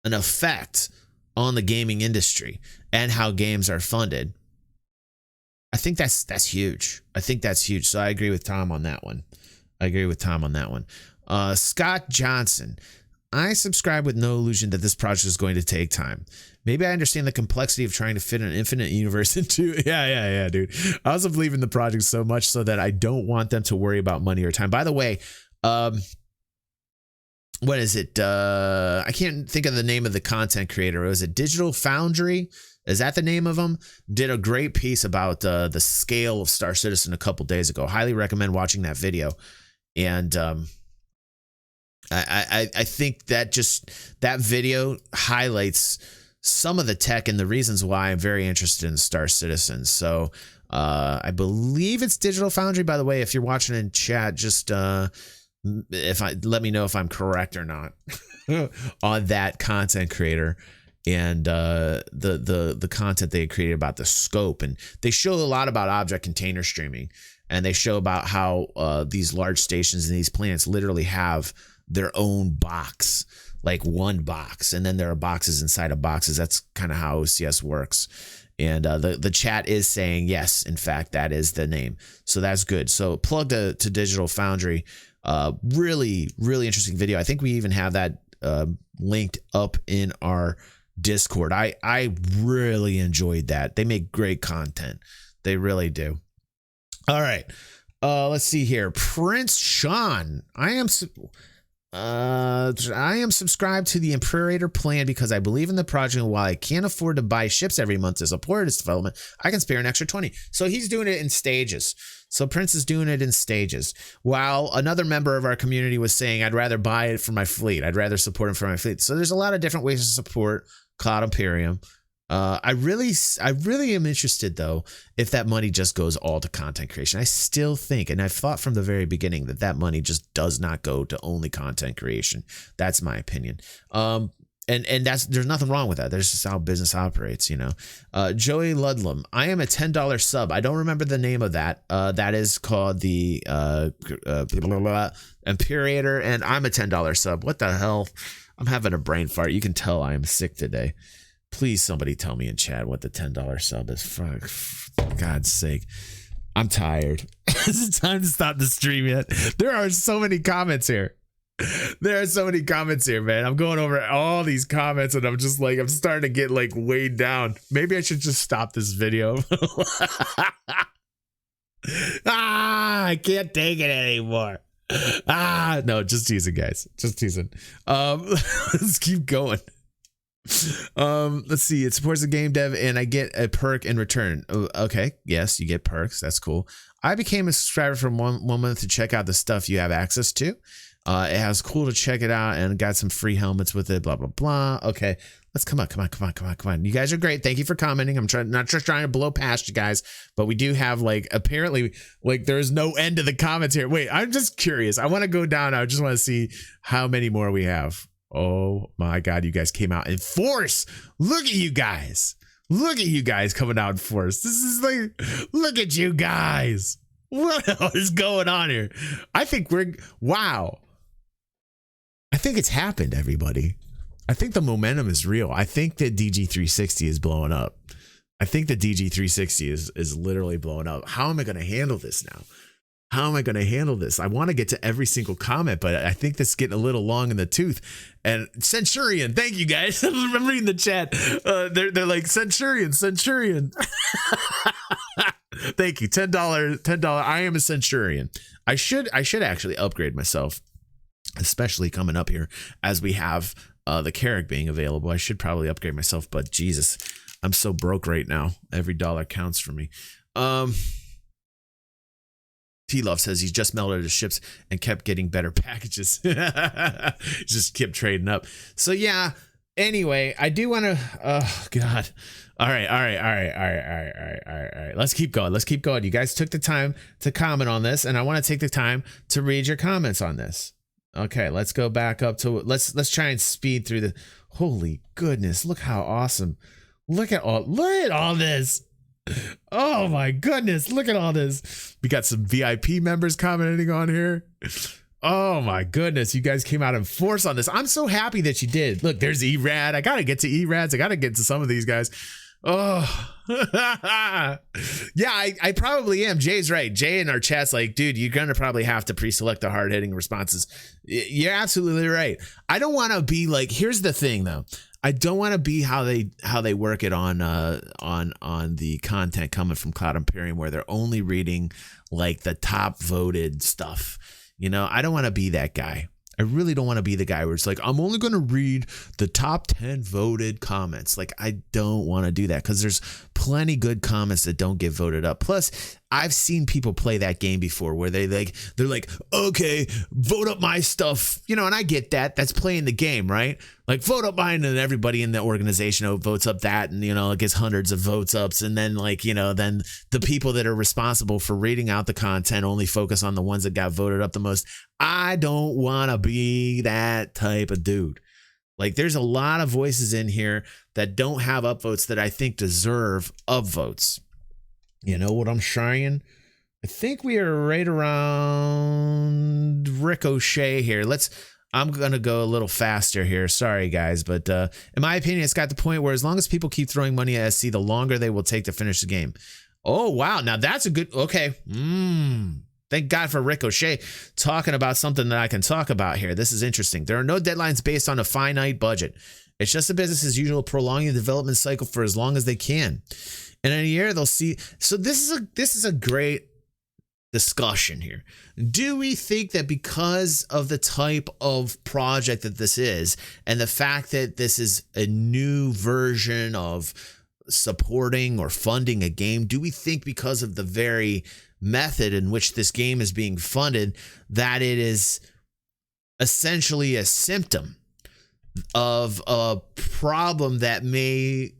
an effect on the gaming industry and how games are funded. I think that's huge. I think that's huge. So I agree with Tom on that one. Scott Johnson. I subscribe with no illusion that this project is going to take time. Maybe I understand the complexity of trying to fit an infinite universe into. Yeah, dude. I also believe in the project so much so that I don't want them to worry about money or time. By the way, what is it? I can't think of the name of the content creator. Was it Digital Foundry? Is that the name of them? Did a great piece about the scale of Star Citizen a couple days ago. Highly recommend watching that video. And I think that video highlights some of the tech and the reasons why I'm very interested in Star Citizen. So I believe it's Digital Foundry. By the way, if you're watching in chat, just let me know if I'm correct or not on that content creator and the content they created about the scope. And they show a lot about object container streaming, and they show about how these large stations and these planets literally have their own box, like one box, and then there are boxes inside of boxes. That's kind of how OCS works. And the chat is saying yes, in fact, that is the name. So that's good. So plug to Digital Foundry. Really interesting video. I think we even have that linked up in our Discord. I really enjoyed that. They make great content. They really do. All right. Let's see here. Prince Sean. I am subscribed to the Imperator plan because I believe in the project, and while I can't afford to buy ships every month to support its development, I can spare an extra 20. So he's doing it in stages. So Prince is doing it in stages. While another member of our community was saying, I'd rather buy it for my fleet. I'd rather support him for my fleet. So there's a lot of different ways to support Cloud Imperium. I really am interested, though, if that money just goes all to content creation. I still think, and I've thought from the very beginning, that money just does not go to only content creation. That's my opinion. And there's nothing wrong with that. There's just how business operates, you know. Joey Ludlam, I am a $10 sub. I don't remember the name of that. That is called the Imperator, and I'm a $10 sub. What the hell? I'm having a brain fart. You can tell I am sick today. Please, somebody tell me in chat what the $10 sub is. For God's sake. I'm tired. Is it time to stop the stream yet? There are so many comments here. There are so many comments here, man. I'm going over all these comments and I'm just like, I'm starting to get like weighed down. Maybe I should just stop this video. I can't take it anymore. No, just teasing, guys. Just teasing. Let's keep going. Let's see. It supports the game dev and I get a perk in return. Okay, yes, you get perks. That's cool. I became a subscriber for one month to check out the stuff you have access to. It has cool to check it out and got some free helmets with it, blah blah blah. Okay, let's come on. You guys are great. Thank you for commenting. I'm not just trying to blow past you guys, but we do have like apparently like there's no end to the comments here. Wait, I'm just curious. I want to go down. I just want to see how many more we have. Oh my God, you guys came out in force. Look at you guys. Look at you guys coming out in force. This is like, look at you guys. What is going on here? I think wow. I think it's happened, everybody. I think the momentum is real. I think that DG360 is blowing up. I think the DG360 is literally blowing up. How am I going to handle this now? How am I going to handle this? I want to get to every single comment, but I think this is getting a little long in the tooth. And Centurion, thank you guys. I'm reading the chat. They're like Centurion. Thank you. $10. I am a Centurion. I should actually upgrade myself, especially coming up here as we have the Carrack being available. I should probably upgrade myself, but Jesus, I'm so broke right now. Every dollar counts for me. T-Love says he's just melted his ships and kept getting better packages. Just kept trading up. So yeah, anyway, I do want to, oh God. All right. Let's keep going. You guys took the time to comment on this and I want to take the time to read your comments on this. Okay, let's go back up to, let's try and speed through the, holy goodness. Look how awesome. Look at all this. Oh my goodness, look at all this. We got some VIP members commenting on here. Oh my goodness, you guys came out in force on this. I'm so happy that you did. Look, there's Erad. I gotta get to Erads. I gotta get to some of these guys. Oh yeah, I probably am. Jay's right. Jay in our chat's like, dude, you're gonna probably have to pre-select the hard-hitting responses. You're absolutely right. I don't want to be like, here's the thing though, I don't want to be how they work it on the content coming from Cloud Imperium, where they're only reading like the top voted stuff. You know, I don't want to be that guy. I really don't want to be the guy where it's like, I'm only going to read the top 10 voted comments. Like, I don't want to do that because there's plenty good comments that don't get voted up. Plus, I've seen people play that game before where they're like, okay, vote up my stuff, you know, and I get that. That's playing the game, right? Like, vote up mine, and everybody in the organization votes up that, and, you know, it gets hundreds of votes ups. And then, like, you know, then the people that are responsible for reading out the content only focus on the ones that got voted up the most. I don't want to be that type of dude. Like, there's a lot of voices in here that don't have upvotes that I think deserve upvotes. You know what I'm saying? I think we are right around Ricochet here. I'm going to go a little faster here. Sorry, guys. But in my opinion, it's got the point where as long as people keep throwing money at SC, the longer they will take to finish the game. Oh, wow. Now that's a good... Okay. Thank God for Ricochet talking about something that I can talk about here. This is interesting. There are no deadlines based on a finite budget. It's just a business as usual, prolonging the development cycle for as long as they can. And in a year, they'll see... So this is a great discussion here. Do we think that because of the type of project that this is, and the fact that this is a new version of supporting or funding a game, do we think because of the very method in which this game is being funded that it is essentially a symptom of a problem that may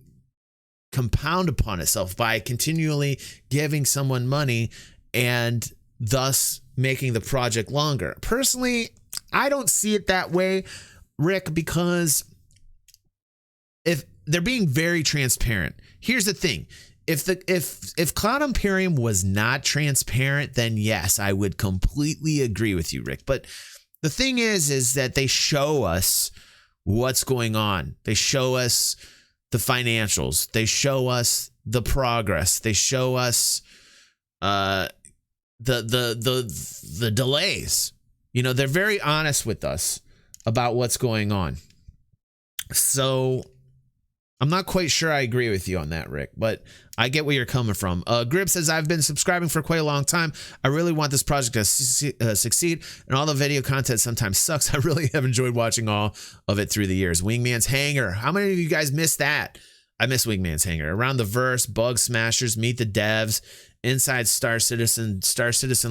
compound upon itself by continually giving someone money and thus making the project longer? Personally, I don't see it that way, Rick, because if they're being very transparent. Here's the thing. If Cloud Imperium was not transparent, then yes, I would completely agree with you, Rick. But the thing is that they show us what's going on. They show us the financials. They show us the progress. They show us the delays. You know, they're very honest with us about what's going on. So I'm not quite sure I agree with you on that, Rick, but I get where you're coming from. Grib says, I've been subscribing for quite a long time. I really want this project to succeed, and all the video content sometimes sucks. I really have enjoyed watching all of it through the years. Wingman's Hangar. How many of you guys missed that? I miss Wingman's Hangar. Around the Verse, Bug Smashers, Meet the Devs, Inside Star Citizen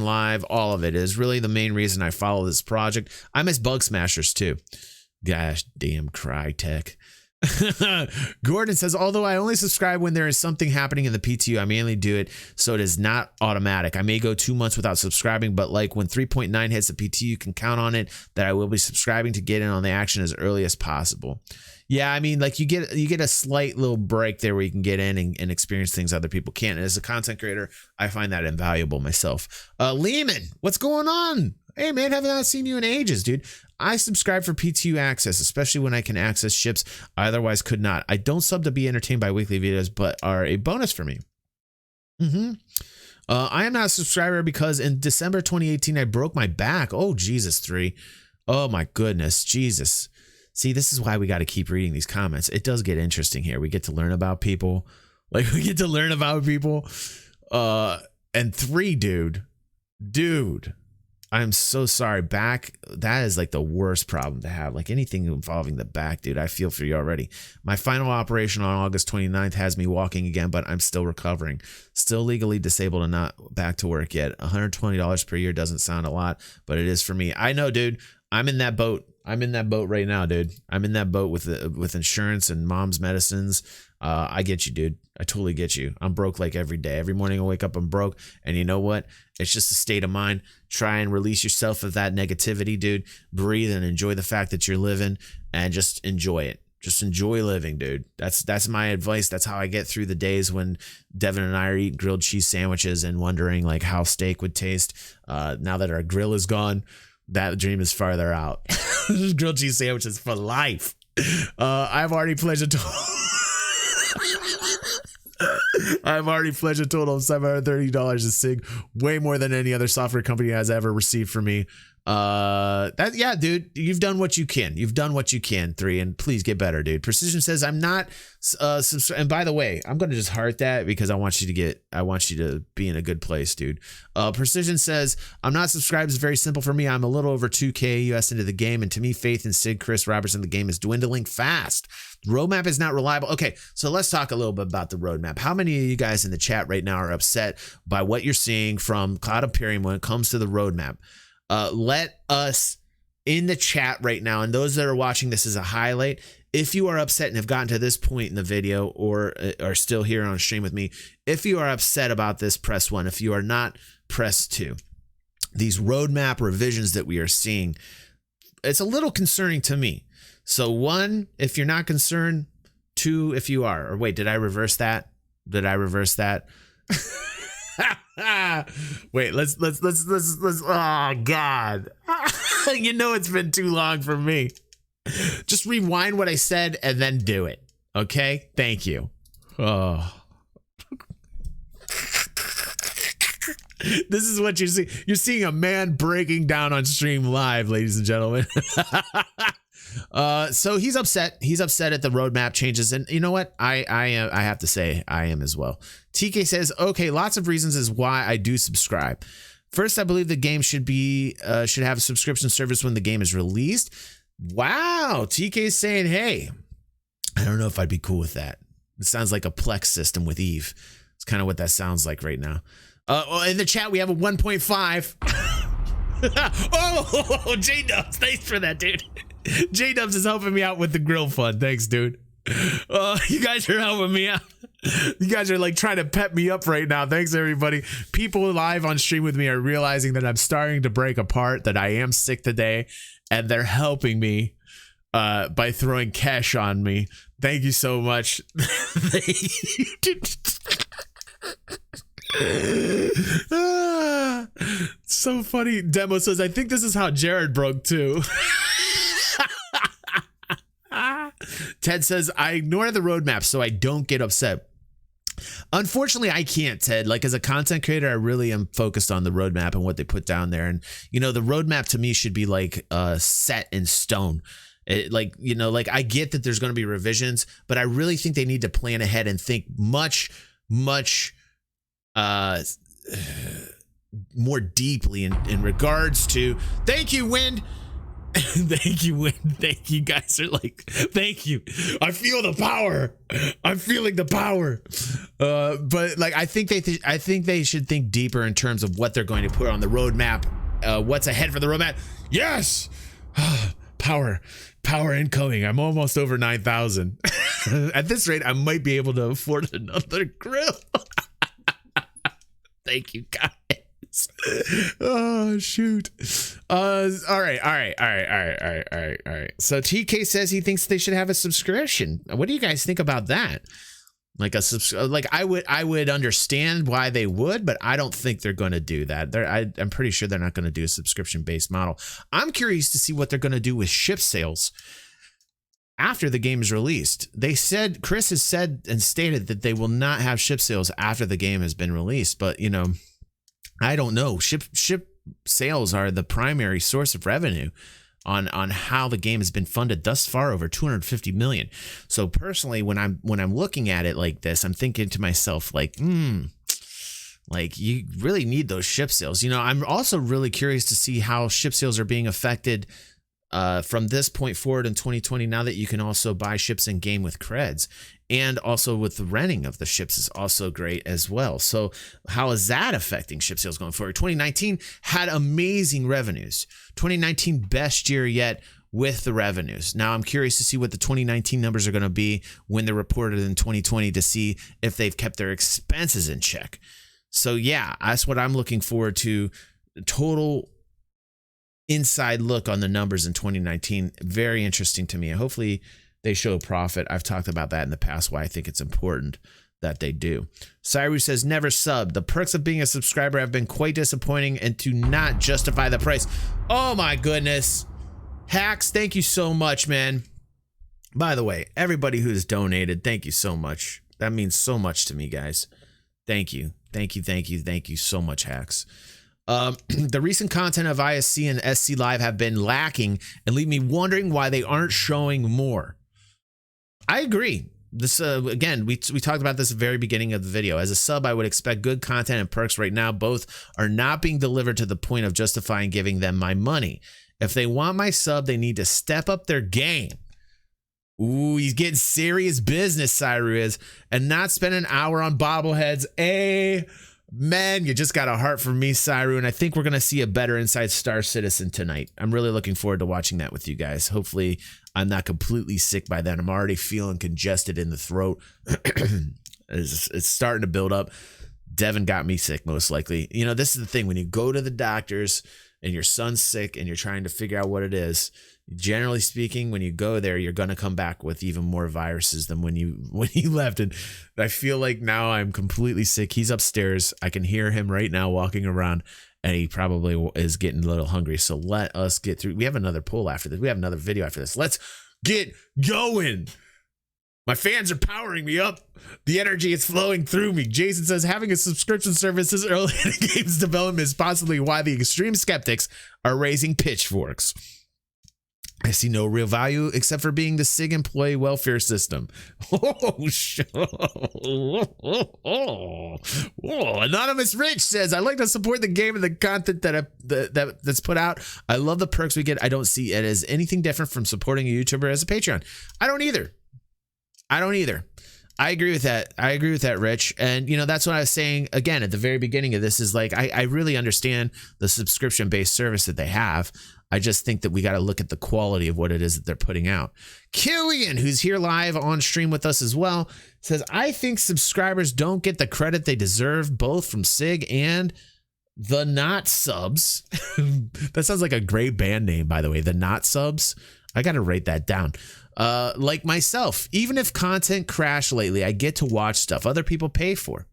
Live, all of it is really the main reason I follow this project. I miss Bug Smashers too. Gosh damn Crytek. Gordon says, although I only subscribe when there is something happening in the PTU, I mainly do it so it is not automatic. I may go 2 months without subscribing, but like when 3.9 hits the PTU, you can count on it that I will be subscribing to get in on the action as early as possible. Yeah, I mean, like you get a slight little break there where you can get in and experience things other people can't. And as a content creator, I find that invaluable myself. Lehman, what's going on? Hey man, haven't I seen you in ages, dude. I subscribe for PTU access, especially when I can access ships I otherwise could not. I don't sub to be entertained by weekly videos, but are a bonus for me. I am not a subscriber because in December 2018, I broke my back. Oh, Jesus, 3. Oh my goodness, Jesus. See, this is why we got to keep reading these comments. It does get interesting here. We get to learn about people. And 3, dude. I'm so sorry. Back, that is like the worst problem to have. Like anything involving the back, dude, I feel for you already. My final operation on August 29th has me walking again, but I'm still recovering. Still legally disabled and not back to work yet. $120 per year doesn't sound a lot, but it is for me. I know, dude. I'm in that boat. I'm in that boat right now, dude. I'm in that boat with insurance and mom's medicines. I get you, dude. I totally get you. I'm broke like every day. Every morning I wake up, I'm broke. And you know what? It's just a state of mind. Try and release yourself of that negativity, dude. Breathe and enjoy the fact that you're living and just enjoy it. Just enjoy living, dude. That's my advice. That's how I get through the days when Devin and I are eating grilled cheese sandwiches and wondering like how steak would taste. Now that our grill is gone, that dream is farther out. Grilled cheese sandwiches for life. I've already pledged a total of $730 to SIG, way more than any other software company has ever received from me. Yeah, dude, you've done what you can. You've done what you can, 3, and please get better, dude. Precision says, I'm not and by the way, I'm gonna just heart that because I want you to be in a good place, dude. Precision says, I'm not subscribed. It's very simple for me. I'm a little over 2K US into the game, and to me, faith in Sid, Chris Robertson, the game is dwindling fast. Roadmap is not reliable. Okay, so let's talk a little bit about the roadmap. How many of you guys in the chat right now are upset by what you're seeing from Cloud Imperium when it comes to the roadmap? Let us in the chat right now, and those that are watching this as a highlight, if you are upset and have gotten to this point in the video or are still here on stream with me, if you are upset about this, press 1. If you are not, press 2. These roadmap revisions that we are seeing, it's a little concerning to me. So 1, if you're not concerned. 2, if you are. Or wait, did I reverse that? Wait, let's oh God. You know it's been too long for me. Just rewind what I said and then do it. Okay? Thank you. Oh. This is what you see. You're seeing a man breaking down on stream live, ladies and gentlemen. So he's upset. He's upset at the roadmap changes, and you know what? I have to say I am as well. TK says, okay, lots of reasons is why I do subscribe. First, I believe the game should have a subscription service when the game is released. Wow, TK is saying, hey, I don't know if I'd be cool with that. It sounds like a Plex system with Eve. It's kind of what that sounds like right now. In the chat, we have a 1.5. Oh, J-Dubs, thanks for that, dude. J-Dubs is helping me out with the grill fund. Thanks, dude. You guys are helping me out. You guys are like trying to pep me up right now. Thanks, everybody. People live on stream with me are realizing that I'm starting to break apart, that I am sick today, and they're helping me by throwing cash on me. Thank you so much. So funny. Demo says, I think this is how Jared broke too. Ted says, I ignore the roadmap so I don't get upset. Unfortunately, I can't, Ted. Like, as a content creator, I really am focused on the roadmap and what they put down there. And, you know, the roadmap to me should be like set in stone. Like, you know, like I get that there's going to be revisions, but I really think they need to plan ahead and think much more deeply in regards to. Thank you, Wind. Thank you, Wind. Thank you. Guys are like, thank you. I feel the power. I'm feeling the power. But like, I think they should think deeper in terms of what they're going to put on the roadmap. What's ahead for the roadmap? Yes. Power incoming. I'm almost over 9,000. At this rate, I might be able to afford another grill. Thank you, guys. Oh, shoot. All right. So TK says he thinks they should have a subscription. What do you guys think about that? Like I would understand why they would, but I don't think they're going to do that. I'm pretty sure they're not going to do a subscription-based model. I'm curious to see what they're going to do with ship sales after the game is released. Chris has said and stated that they will not have ship sales after the game has been released, but you know, I don't know. Ship sales are the primary source of revenue on how the game has been funded thus far, over 250 million. So personally, when I'm looking at it like this, I'm thinking to myself like, like you really need those ship sales. You know, I'm also really curious to see how ship sales are being affected from this point forward in 2020, now that you can also buy ships in game with creds, and also with the renting of the ships is also great as well. So how is that affecting ship sales going forward? 2019 had amazing revenues. 2019 best year yet with the revenues. Now I'm curious to see what the 2019 numbers are going to be when they're reported in 2020 to see if they've kept their expenses in check. So yeah, that's what I'm looking forward to. Total inside look on the numbers in 2019. Very interesting to me. Hopefully they show a profit. I've talked about that in the past, why I think it's important that they do. Cyrus says, never sub. The perks of being a subscriber have been quite disappointing and to not justify the price. Oh my goodness. Hacks, thank you so much, man. By the way, everybody who's donated, thank you so much. That means so much to me, guys. Thank you. Thank you so much, Hacks. The recent content of ISC and SC Live have been lacking and leave me wondering why they aren't showing more. I agree. This again, we talked about this at the very beginning of the video. As a sub, I would expect good content and perks. Right now, both are not being delivered to the point of justifying giving them my money. If they want my sub, they need to step up their game. Ooh, he's getting serious business, Cyrus, and not spend an hour on bobbleheads. Man, you just got a heart for me, Cyru, and I think we're going to see a better Inside Star Citizen tonight. I'm really looking forward to watching that with you guys. Hopefully, I'm not completely sick by then. I'm already feeling congested in the throat. It's starting to build up. Devin got me sick, most likely. You know, this is the thing. When you go to the doctors and your son's sick and you're trying to figure out what it is, generally speaking, when you go there, you're going to come back with even more viruses than when you left. And I feel like now I'm completely sick. He's upstairs. I can hear him right now walking around, and he probably is getting a little hungry. So let us get through. We have another poll after this. We have another video after this. Let's get going. My fans are powering me up. The energy is flowing through me. Jason says, having a subscription service this early in the game's development is possibly why the extreme skeptics are raising pitchforks. I see no real value except for being the SIG employee welfare system. Anonymous Rich says, I like to support the game and the content that's put out. I love the perks we get. I don't see it as anything different from supporting a YouTuber as a Patreon. I don't either. I agree with that, Rich. And, that's what I was saying, again, at the very beginning of this is like, I really understand the subscription-based service that they have. I just think that we got to look at the quality of what it is that they're putting out. Killian, who's here live on stream with us as well, says, I think subscribers don't get the credit they deserve, both from SIG and the Not Subs. That sounds like a great band name, by the way, the Not Subs. I got to write that down. Like myself, even if content crashed lately, I get to watch stuff other people pay for.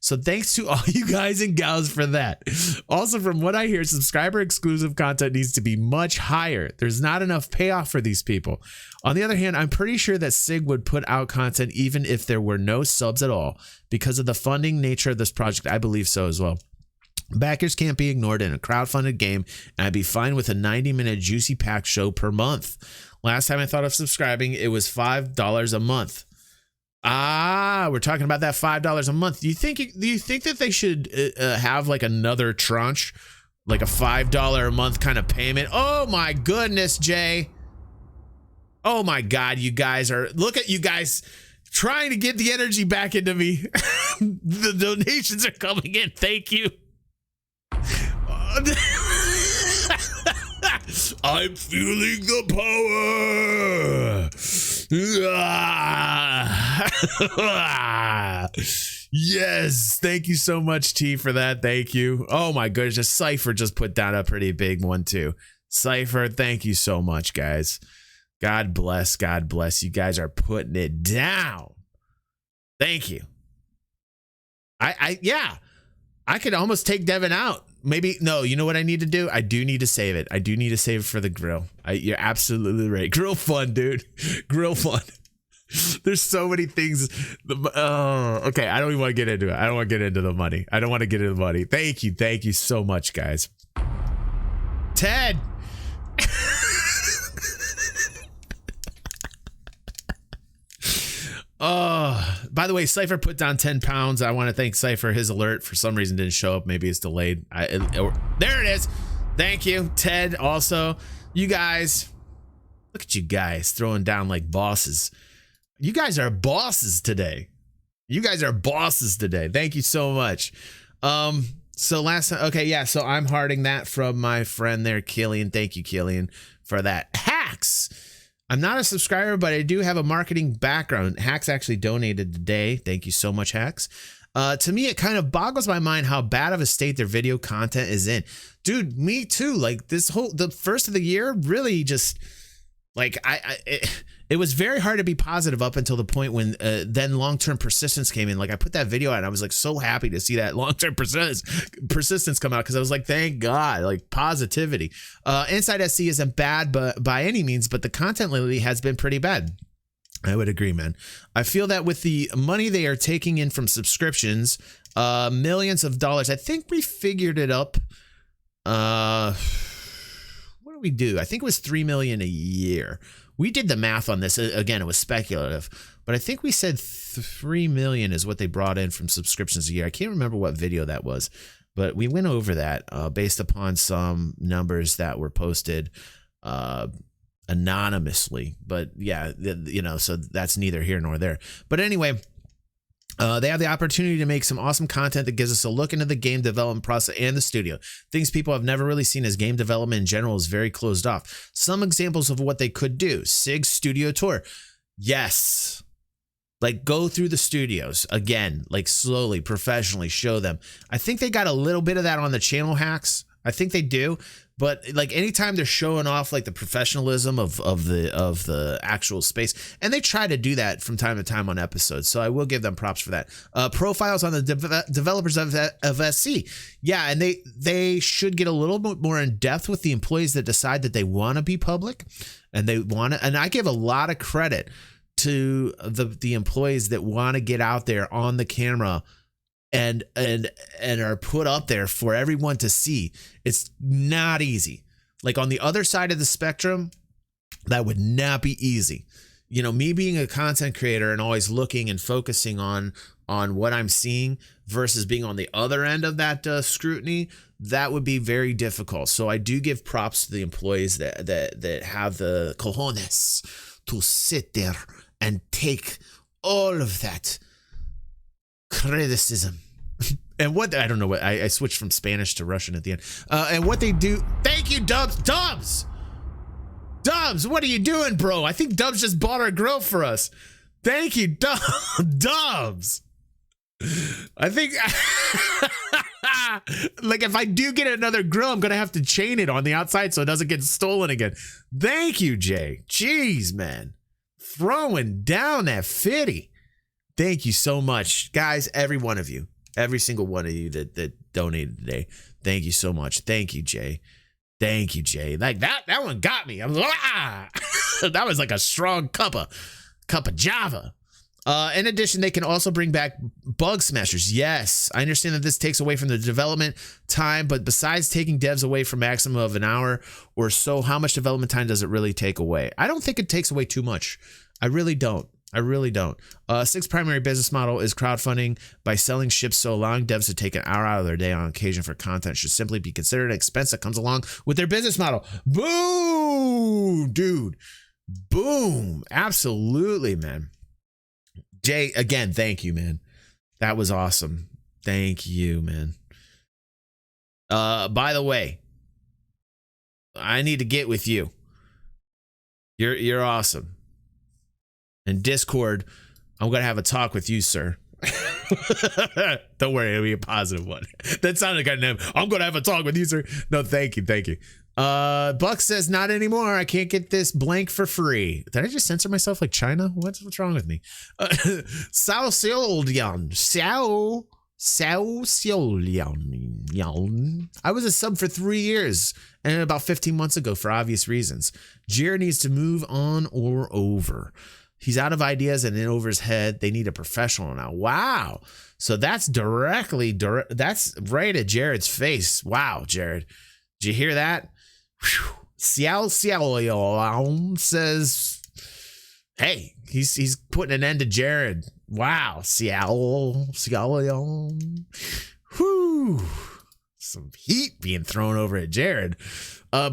So thanks to all you guys and gals for that. Also, from what I hear, subscriber exclusive content needs to be much higher. There's not enough payoff for these people. On the other hand, I'm pretty sure that SIG would put out content even if there were no subs at all. Because of the funding nature of this project, I believe so as well. Backers can't be ignored in a crowdfunded game, and I'd be fine with a 90-minute juicy pack show per month. Last time I thought of subscribing, it was $5 a month. We're talking about that $5 a month. Do you think that they should have like another tranche, like a $5 a month kind of payment? Oh my goodness, Jay. Oh my God, look at you guys trying to get the energy back into me. The donations are coming in. Thank you. I'm feeling the power. Yes, thank you so much, T, for that. Thank you. Oh my goodness, Cypher just put down a pretty big one too. Cypher, thank you so much, guys. God bless. God bless. You guys are putting it down. Thank you. I could almost take Devin out. Maybe, no, you know what I need to do? I do need to save it. I do need to save it for the grill. You're absolutely right. Grill fun, dude. Grill fun. There's so many things. Okay, I don't even want to get into it. I don't want to get into the money. I don't want to get into the money. Thank you. Thank you so much, guys. Ted. By the way, Cypher put down 10 pounds. I want to thank Cypher. His alert for some reason didn't show up. Maybe it's delayed. There it is. Thank you, Ted. Also, you guys, look at you guys throwing down like bosses. You guys are bosses today. Thank you so much. So last time, okay, yeah. So I'm hearting that from my friend there, Killian. Thank you, Killian, for that. Hacks. I'm not a subscriber, but I do have a marketing background. Hacks actually donated today. Thank you so much, Hacks. To me, it kind of boggles my mind how bad of a state their video content is in. Dude, me too. Like the first of the year really just like it was very hard to be positive up until the point when then long-term persistence came in. Like I put that video out and I was like so happy to see that long-term persistence come out because I was like, thank God, like positivity. Inside SC isn't bad but by any means, but the content lately has been pretty bad. I would agree, man. I feel that with the money they are taking in from subscriptions, millions of dollars, I think we figured it up. What do we do? I think it was $3 million a year. We did the math on this. Again, it was speculative, but I think we said 3 million is what they brought in from subscriptions a year. I can't remember what video that was, but we went over that based upon some numbers that were posted anonymously. But yeah, so that's neither here nor there. But anyway, they have the opportunity to make some awesome content that gives us a look into the game development process and the studio. Things people have never really seen as game development in general is very closed off. Some examples of what they could do. SIG studio tour. Yes. Like go through the studios again, like slowly, professionally show them. I think they got a little bit of that on the channel, Hacks. I think they do. But like anytime they're showing off like the professionalism of the actual space, and they try to do that from time to time on episodes, so I will give them props for that. Profiles on the developers of SC, yeah, and they should get a little bit more in depth with the employees that decide that they want to be public, and they want to. And I give a lot of credit to the employees that want to get out there on the camera and are put up there for everyone to see. It's not easy. Like on the other side of the spectrum, That would not be easy. You know, me being a content creator and always looking and focusing on what I'm seeing versus being on the other end of that scrutiny, that would be very difficult. So I do give props to the employees that have the cojones to sit there and take all of that criticism. And what, I don't know what, I switched from Spanish to Russian at the end. And what they do, thank you, Dubs. Dubs, what are you doing, bro? I think Dubs just bought our grill for us. Thank you, Dubs. I think, like, if I do get another grill, I'm going to have to chain it on the outside so it doesn't get stolen again. Thank you, Jay. Jeez, man. Throwing down that 50. Thank you so much. Guys, every one of you. Every single one of you that donated today. Thank you so much. Thank you, Jay. Thank you, Jay. Like that one got me. I'm like, that was like a strong cup of Java. In addition, they can also bring back bug smashers. Yes, I understand that this takes away from the development time, but besides taking devs away from maximum of an hour or so, how much development time does it really take away? I don't think it takes away too much. I really don't. Sixth primary business model is crowdfunding by selling ships, so allowing devs to take an hour out of their day on occasion for content should simply be considered an expense that comes along with their business model. Boom, dude. Boom. Absolutely, man. Jay, again, thank you, man. That was awesome. Thank you, man. By the way, I need to get with you. You're awesome. In Discord, I'm going to have a talk with you, sir. Don't worry, it'll be a positive one. That sounded kind of, I'm going to have a talk with you, sir. No, thank you. Buck says, not anymore. I can't get this blank for free. Did I just censor myself like China? What's wrong with me? Sao Seolyan. I was a sub for 3 years and about 15 months ago for obvious reasons. Jared needs to move on or over. He's out of ideas and in over his head. They need a professional now. Wow. So that's that's right at Jared's face. Wow, Jared. Did you hear that? Xiao says, hey, he's putting an end to Jared. Wow. Xiao. Whew. Some heat being thrown over at Jared.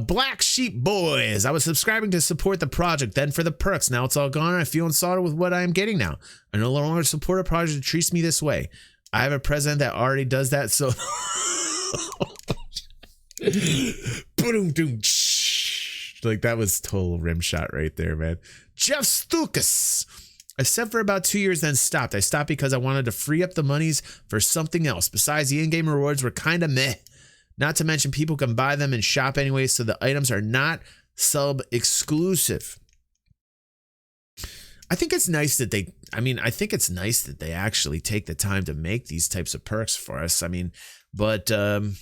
Black Sheep Boys. I was subscribing to support the project, then for the perks. Now it's all gone. I feel insulted with what I am getting now. I no longer support a project that treats me this way. I have a president that already does that, so like that was total rim shot right there, man. Jeff Stukas. I sent for about 2 years, then stopped. I stopped because I wanted to free up the monies for something else. Besides, the in-game rewards were kind of meh. Not to mention people can buy them and shop anyway, so the items are not sub-exclusive. I think it's nice that they actually take the time to make these types of perks for us. I mean, but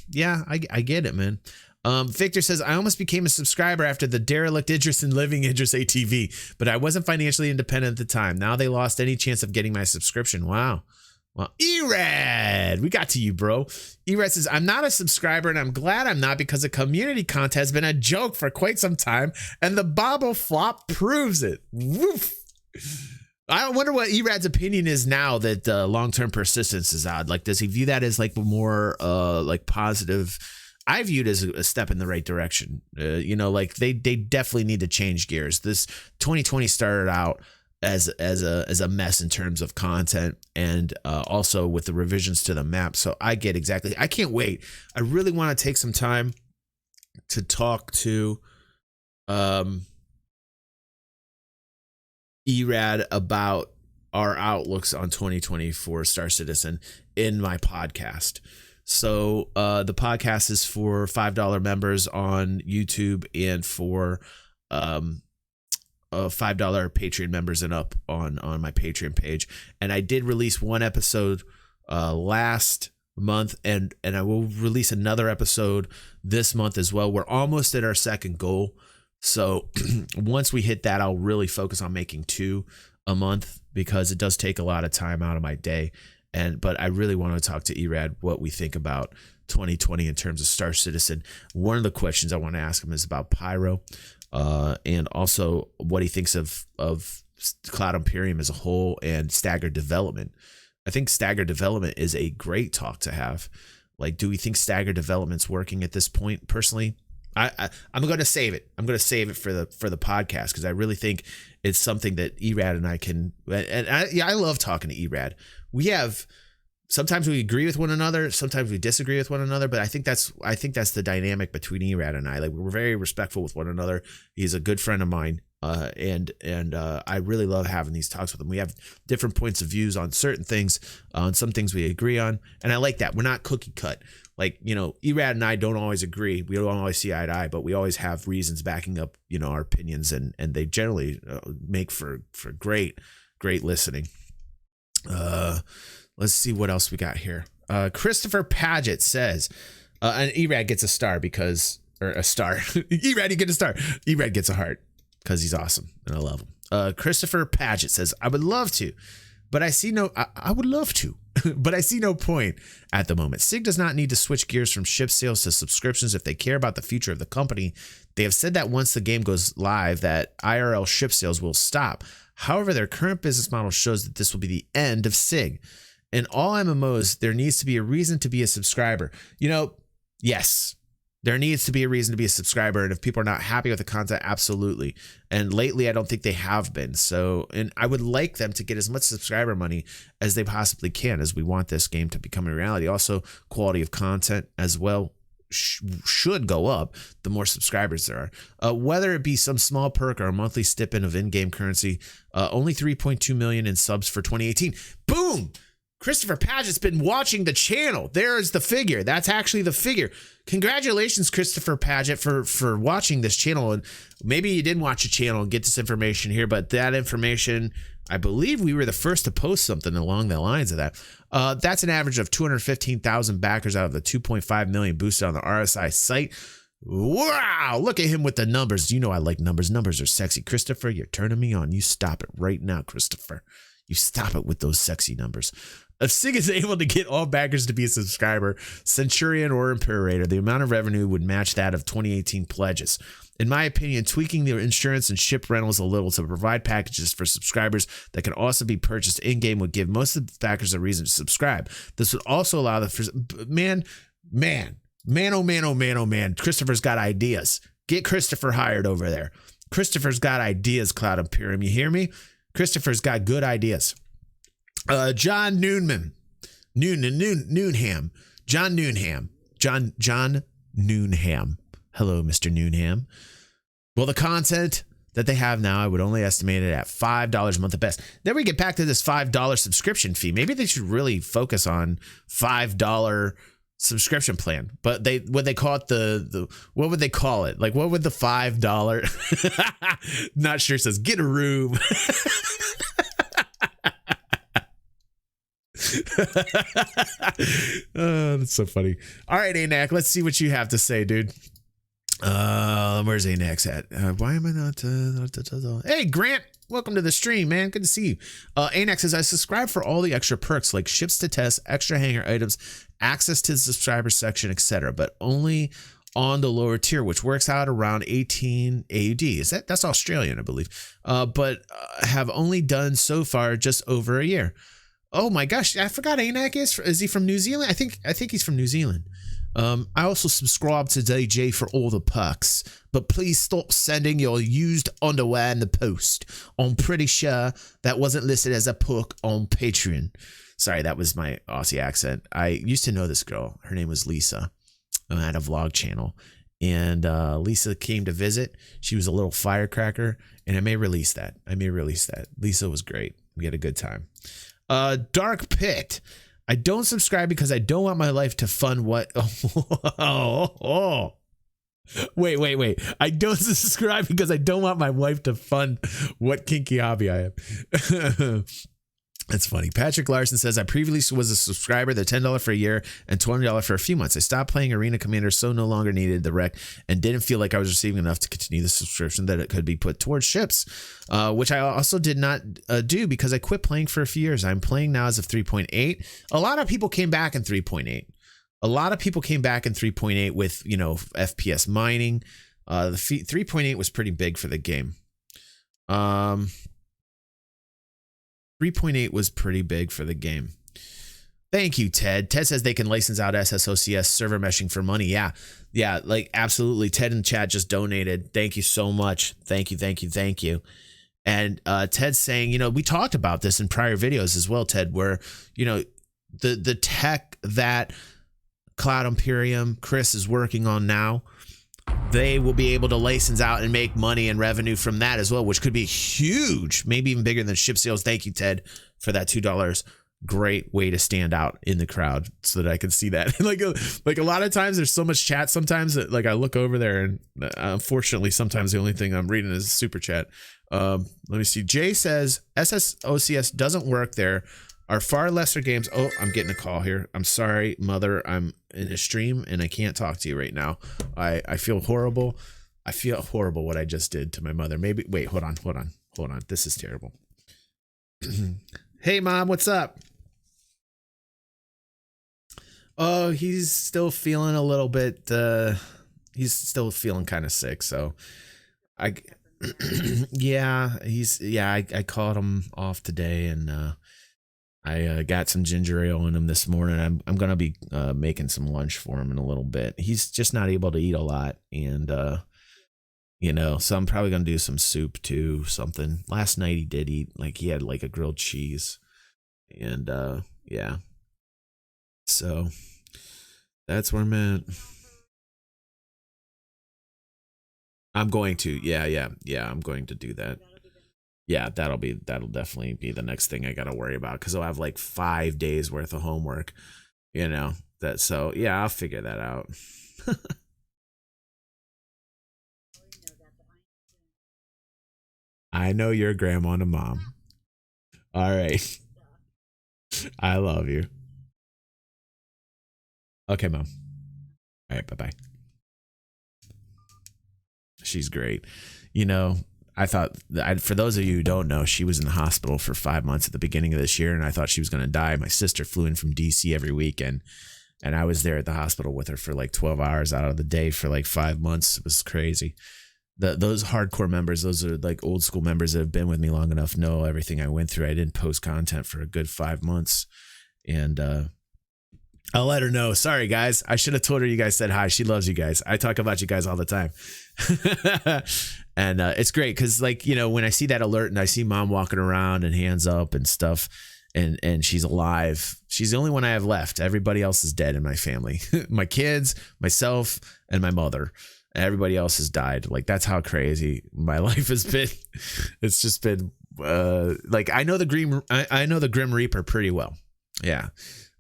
yeah, I get it, man. Victor says, I almost became a subscriber after the derelict Idris and living Idris ATV, but I wasn't financially independent at the time. Now they lost any chance of getting my subscription. Wow. Well, Erad, we got to you, bro. Erad says, I'm not a subscriber and I'm glad I'm not because the community content has been a joke for quite some time and the Bobble flop proves it. Woof. I wonder what Erad's opinion is now that long-term persistence is odd. Like, does he view that as like more like positive? I viewed as a step in the right direction. You know, like they definitely need to change gears. This 2020 started out as a mess in terms of content and also with the revisions to the map. So I get exactly. I can't wait. I really want to take some time to talk to Erad about our outlooks on 2024 Star Citizen in my podcast. So the podcast is for $5 members on YouTube and for $5 Patreon members and up on my Patreon page. And I did release one episode last month and I will release another episode this month as well. We're almost at our second goal. So once we hit that, I'll really focus on making 2 a month because it does take a lot of time out of my day. But I really want to talk to Erad what we think about 2020 in terms of Star Citizen. One of the questions I want to ask him is about Pyro. and also what he thinks of Cloud Imperium as a whole and staggered development. I think staggered development is a great talk to have. Like, do we think staggered development's working at this point? Personally, I'm going to save it. I'm going to save it for the podcast, because I really think it's something that Erad and I can. And I love talking to Erad. We have. Sometimes we agree with one another. Sometimes we disagree with one another. But I think that's the dynamic between Erad and I. Like, we're very respectful with one another. He's a good friend of mine, and I really love having these talks with him. We have different points of views on certain things. On some things we agree on, and I like that. We're not cookie cut. Like, Erad and I don't always agree. We don't always see eye to eye, but we always have reasons backing up, our opinions, and they generally make for great listening. Let's see what else we got here. Christopher Paget says, and Erad gets a star or a star. Erad, you get a star. Erad gets a heart because he's awesome and I love him. Christopher Paget says, I would love to, but I see no, I would love to, but I see no point at the moment. SIG does not need to switch gears from ship sales to subscriptions if they care about the future of the company. They have said that once the game goes live, that IRL ship sales will stop. However, their current business model shows that this will be the end of SIG. In all MMOs, there needs to be a reason to be a subscriber. Yes, there needs to be a reason to be a subscriber. And if people are not happy with the content, absolutely. And lately, I don't think they have been. So, and I would like them to get as much subscriber money as they possibly can, as we want this game to become a reality. Also, quality of content as well should go up the more subscribers there are. Whether it be some small perk or a monthly stipend of in-game currency, only 3.2 million in subs for 2018. Boom! Christopher Paget's been watching the channel. There is the figure. That's actually the figure. Congratulations, Christopher Paget, for watching this channel. And maybe you didn't watch the channel and get this information here, but that information, I believe we were the first to post something along the lines of that. That's an average of 215,000 backers out of the 2.5 million boosted on the RSI site. Wow, look at him with the numbers. I like numbers. Numbers are sexy. Christopher, you're turning me on. You stop it right now, Christopher. You stop it with those sexy numbers. If SIG is able to get all backers to be a subscriber, Centurion or Imperator, the amount of revenue would match that of 2018 pledges. In my opinion, tweaking the insurance and ship rentals a little to provide packages for subscribers that can also be purchased in-game would give most of the backers a reason to subscribe. This would also allow man. Christopher's got ideas. Get Christopher hired over there. Christopher's got ideas, Cloud Imperium. You hear me? Christopher's got good ideas. John Noonham. John Noonham. Hello, Mr. Noonham. Well, the content that they have now, I would only estimate it at $5 a month at best. Then we get back to this $5 subscription fee. Maybe they should really focus on $5 subscription plan. But would they call it what would they call it? Like, what would the $5? Not sure. It says get a room. Oh, that's so funny. All right, ANAC, let's see what you have to say, dude. Where's ANAC at? Why am I not? Hey, Grant, welcome to the stream, man. Good to see you. ANAC says, I subscribe for all the extra perks like ships to test, extra hangar items, access to the subscriber section, etc., but only on the lower tier, which works out around 18 AUD. That's Australian, I believe. But have only done so far just over a year. Oh my gosh, I forgot ANAC is he from New Zealand? I think he's from New Zealand. I also subscribe to DJ for all the perks, but please stop sending your used underwear in the post. I'm pretty sure that wasn't listed as a perk on Patreon. Sorry, that was my Aussie accent. I used to know this girl. Her name was Lisa. I had a vlog channel, and Lisa came to visit. She was a little firecracker, and I may release that. Lisa was great. We had a good time. Dark Pit. I don't subscribe because I don't want my life to fund what. Wait. I don't subscribe because I don't want my wife to fund what kinky hobby I have. That's funny. Patrick Larson says, I previously was a subscriber, the $10 for a year and $20 for a few months. I stopped playing Arena Commander, so no longer needed the rec and didn't feel like I was receiving enough to continue the subscription that it could be put towards ships, which I also did not do because I quit playing for a few years. I'm playing now as of 3.8. A lot of people came back in 3.8. With, FPS mining. The 3.8 was pretty big for the game. 3.8 was pretty big for the game. Thank you, Ted. Ted says they can license out SSOCS server meshing for money. Yeah, like absolutely. Ted in the chat just donated. Thank you so much. Thank you. And Ted's saying, we talked about this in prior videos as well, Ted, where, the tech that Cloud Imperium, Chris is working on now, they will be able to license out and make money and revenue from that as well, which could be huge, maybe even bigger than ship sales. Thank you, Ted, for that $2. Great way to stand out in the crowd so that I can see that. like a lot of times there's so much chat sometimes that like I look over there and unfortunately sometimes the only thing I'm reading is super chat. Let me see. Jay says SSOCS doesn't work there. Are far lesser games. Oh, I'm getting a call here. I'm sorry, mother. I'm in a stream and I can't talk to you right now. I feel horrible. I feel horrible what I just did to my mother. Maybe wait, hold on. This is terrible. Hey mom, what's up? Oh, he's still feeling a little bit he's still feeling kind of sick, so I I called him off today and I got some ginger ale in him this morning. I'm gonna be making some lunch for him in a little bit. He's just not able to eat a lot, and so I'm probably gonna do some soup too, something. Last night he did eat, like he had like a grilled cheese, and yeah. So that's where I'm at. I'm going to, yeah. I'm going to do that. Yeah, that'll definitely be the next thing I got to worry about because I'll have like 5 days worth of homework, so yeah, I'll figure that out. I know your grandma and a mom. All right. I love you. Okay, mom. All right, bye-bye. She's great. I thought, for those of you who don't know, she was in the hospital for 5 months at the beginning of this year, and I thought she was going to die. My sister flew in from DC every weekend, and I was there at the hospital with her for like 12 hours out of the day for like 5 months. It was crazy. Those hardcore members, those are like old school members that have been with me long enough, know everything I went through. I didn't post content for a good 5 months, and I'll let her know. Sorry, guys. I should have told her you guys said hi. She loves you guys. I talk about you guys all the time. And it's great because, like, when I see that alert and I see mom walking around and hands up and stuff, and she's alive. She's the only one I have left. Everybody else is dead in my family. My kids, myself, and my mother. Everybody else has died. Like, that's how crazy my life has been. It's just been like, I know the Grim Reaper pretty well. Yeah.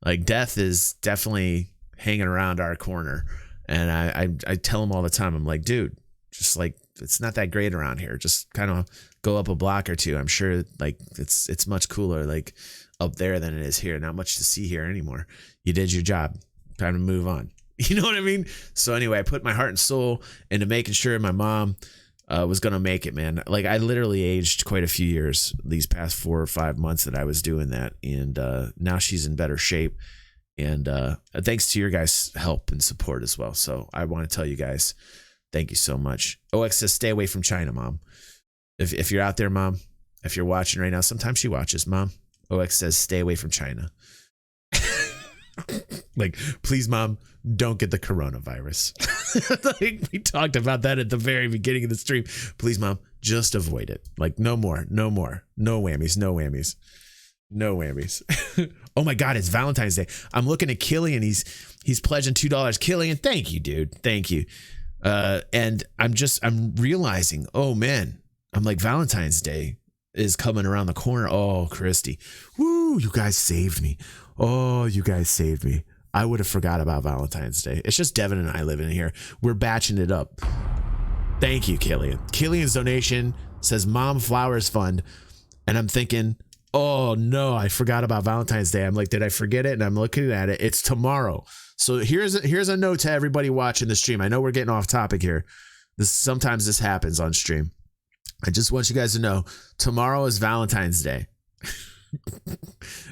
Like, death is definitely hanging around our corner. And I tell him all the time, I'm like, dude, just like, it's not that great around here. Just kind of go up a block or two. I'm sure like it's much cooler like up there than it is here. Not much to see here anymore. You did your job. Time to move on. You know what I mean? So anyway, I put my heart and soul into making sure my mom was going to make it, man. Like, I literally aged quite a few years these past 4 or 5 months that I was doing that. And now she's in better shape. And thanks to your guys' help and support as well. So I want to tell you guys, thank you so much. OX says, stay away from China, mom. If you're out there, mom, if you're watching right now, sometimes she watches, mom. OX says, stay away from China. Like, please, mom, don't get the coronavirus. Like, we talked about that at the very beginning of the stream. Please, mom, just avoid it. Like, no more. No whammies. Oh my God, it's Valentine's Day. I'm looking at Killian. He's pledging $2. Killian, thank you, dude. Thank you. And I'm realizing, oh man, I'm like, Valentine's Day is coming around the corner. Oh, Christy. Woo, you guys saved me. Oh, you guys saved me. I would have forgot about Valentine's Day. It's just Devin and I living in here. We're batching it up. Thank you, Killian. Killian's donation says Mom Flowers Fund. And I'm thinking, oh no, I forgot about Valentine's Day. I'm like, did I forget it? And I'm looking at it. It's tomorrow. So here's a note to everybody watching the stream. I know we're getting off topic here. Sometimes this happens on stream. I just want you guys to know tomorrow is Valentine's Day.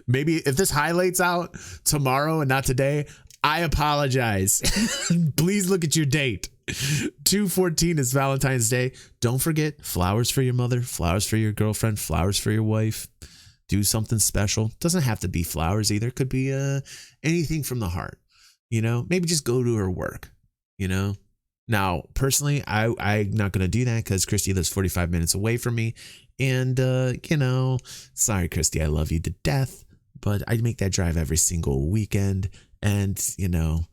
Maybe if this highlights out tomorrow and not today, I apologize. Please look at your date. 2/14 is Valentine's Day. Don't forget flowers for your mother, flowers for your girlfriend, flowers for your wife. Do something special. Doesn't have to be flowers either. Could be anything from the heart. You know, maybe just go to her work. You know. Now, personally, I'm not going to do that because Christy lives 45 minutes away from me. And, you know, sorry, Christy, I love you to death. But I make that drive every single weekend. And, you know,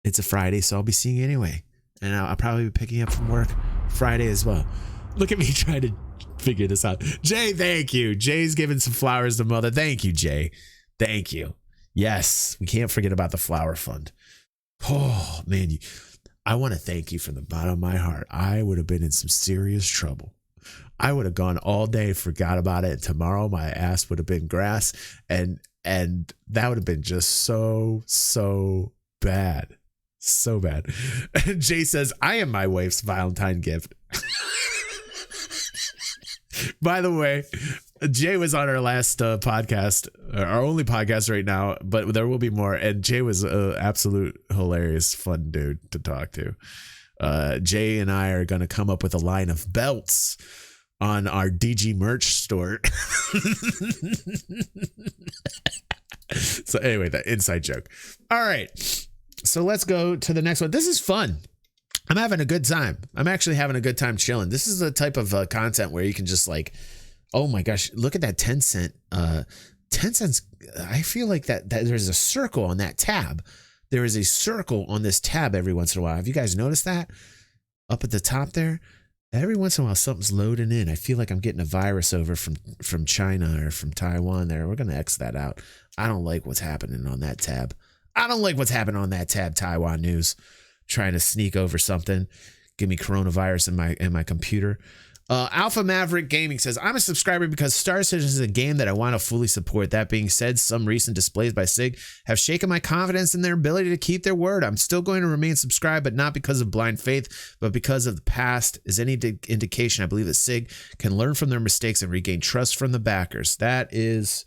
it's a Friday, so I'll be seeing you anyway. And I'll probably be picking you up from work Friday as well. Look at me trying to figure this out. Jay, thank you. Jay's giving some flowers to mother. Thank you, Jay. Thank you. Yes, we can't forget about the flower fund. Oh, man, I want to thank you from the bottom of my heart. I would have been in some serious trouble. I would have gone all day, forgot about it. And tomorrow my ass would have been grass. And that would have been just so bad. So bad. And Jay says, I am my wife's Valentine gift. By the way, Jay was on our last podcast, our only podcast right now, but there will be more. And Jay was an absolute hilarious, fun dude to talk to. Jay and I are going to come up with a line of belts on our DG merch store. So anyway, that inside joke. All right. So let's go to the next one. This is fun. I'm having a good time. I'm actually having a good time chilling. This is the type of content where you can just like, oh my gosh, look at that 10 cent. 10 cents. I feel like that there's a circle on that tab. There is a circle on this tab every once in a while. Have you guys noticed that? Up at the top there? Every once in a while, something's loading in. I feel like I'm getting a virus over from China or from Taiwan there. We're going to X that out. I don't like what's happening on that tab. I don't like what's happening on that tab, Taiwan News. Trying to sneak over something, give me coronavirus in my computer. Alpha Maverick Gaming says, I'm a subscriber because Star Citizen is a game that I want to fully support. That being said, some recent displays by SIG have shaken my confidence in their ability to keep their word. I'm still going to remain subscribed, but not because of blind faith, but because of the past is any indication. I believe that SIG can learn from their mistakes and regain trust from the backers. That is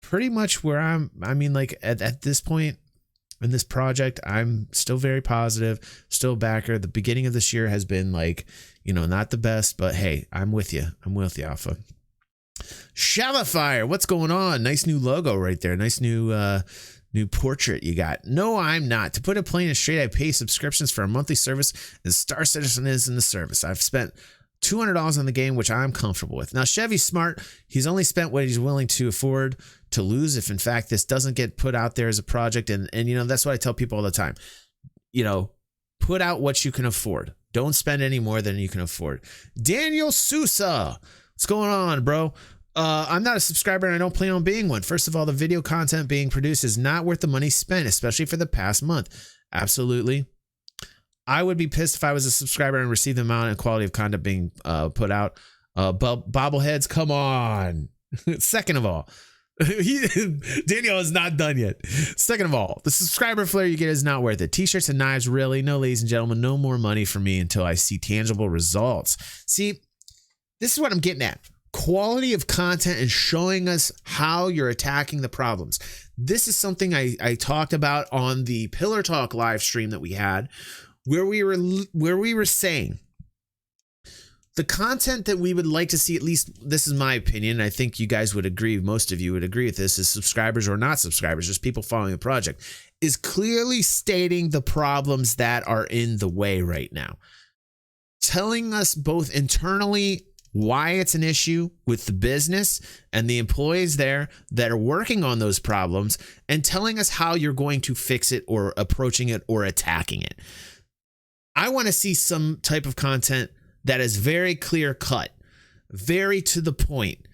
pretty much where I mean, like at this point, in this project, I'm still very positive, still a backer. The beginning of this year has been like, you know, not the best, but hey, I'm with you. I'm with you, Alpha. Shalafire, what's going on? Nice new logo right there. Nice new portrait you got. No, I'm not. To put it plain and straight, I pay subscriptions for a monthly service, and Star Citizen is in the service. I've spent $200 on the game, which I'm comfortable with. Now, Chevy's smart. He's only spent what he's willing to afford to lose if, in fact, this doesn't get put out there as a project. And you know, that's what I tell people all the time. You know, put out what you can afford. Don't spend any more than you can afford. Daniel Sousa, what's going on, bro? I'm not a subscriber and I don't plan on being one. First of all, the video content being produced is not worth the money spent, especially for the past month. Absolutely. I would be pissed if I was a subscriber and received the amount and quality of content being put out. Bobbleheads, come on. Second of all, Daniel is not done yet. Second of all, the subscriber flare you get is not worth it. T-shirts and knives, really? No, ladies and gentlemen, no more money for me until I see tangible results. See, this is what I'm getting at. Quality of content and showing us how you're attacking the problems. This is something I talked about on the Pillar Talk live stream that we had, where we were saying the content that we would like to see, at least this is my opinion, I think you guys would agree, most of you would agree with this, as subscribers or not subscribers, just people following the project, is clearly stating the problems that are in the way right now. Telling us both internally why it's an issue with the business and the employees there that are working on those problems, and telling us how you're going to fix it or approaching it or attacking it. I want to see some type of content that is very clear cut, very to the point.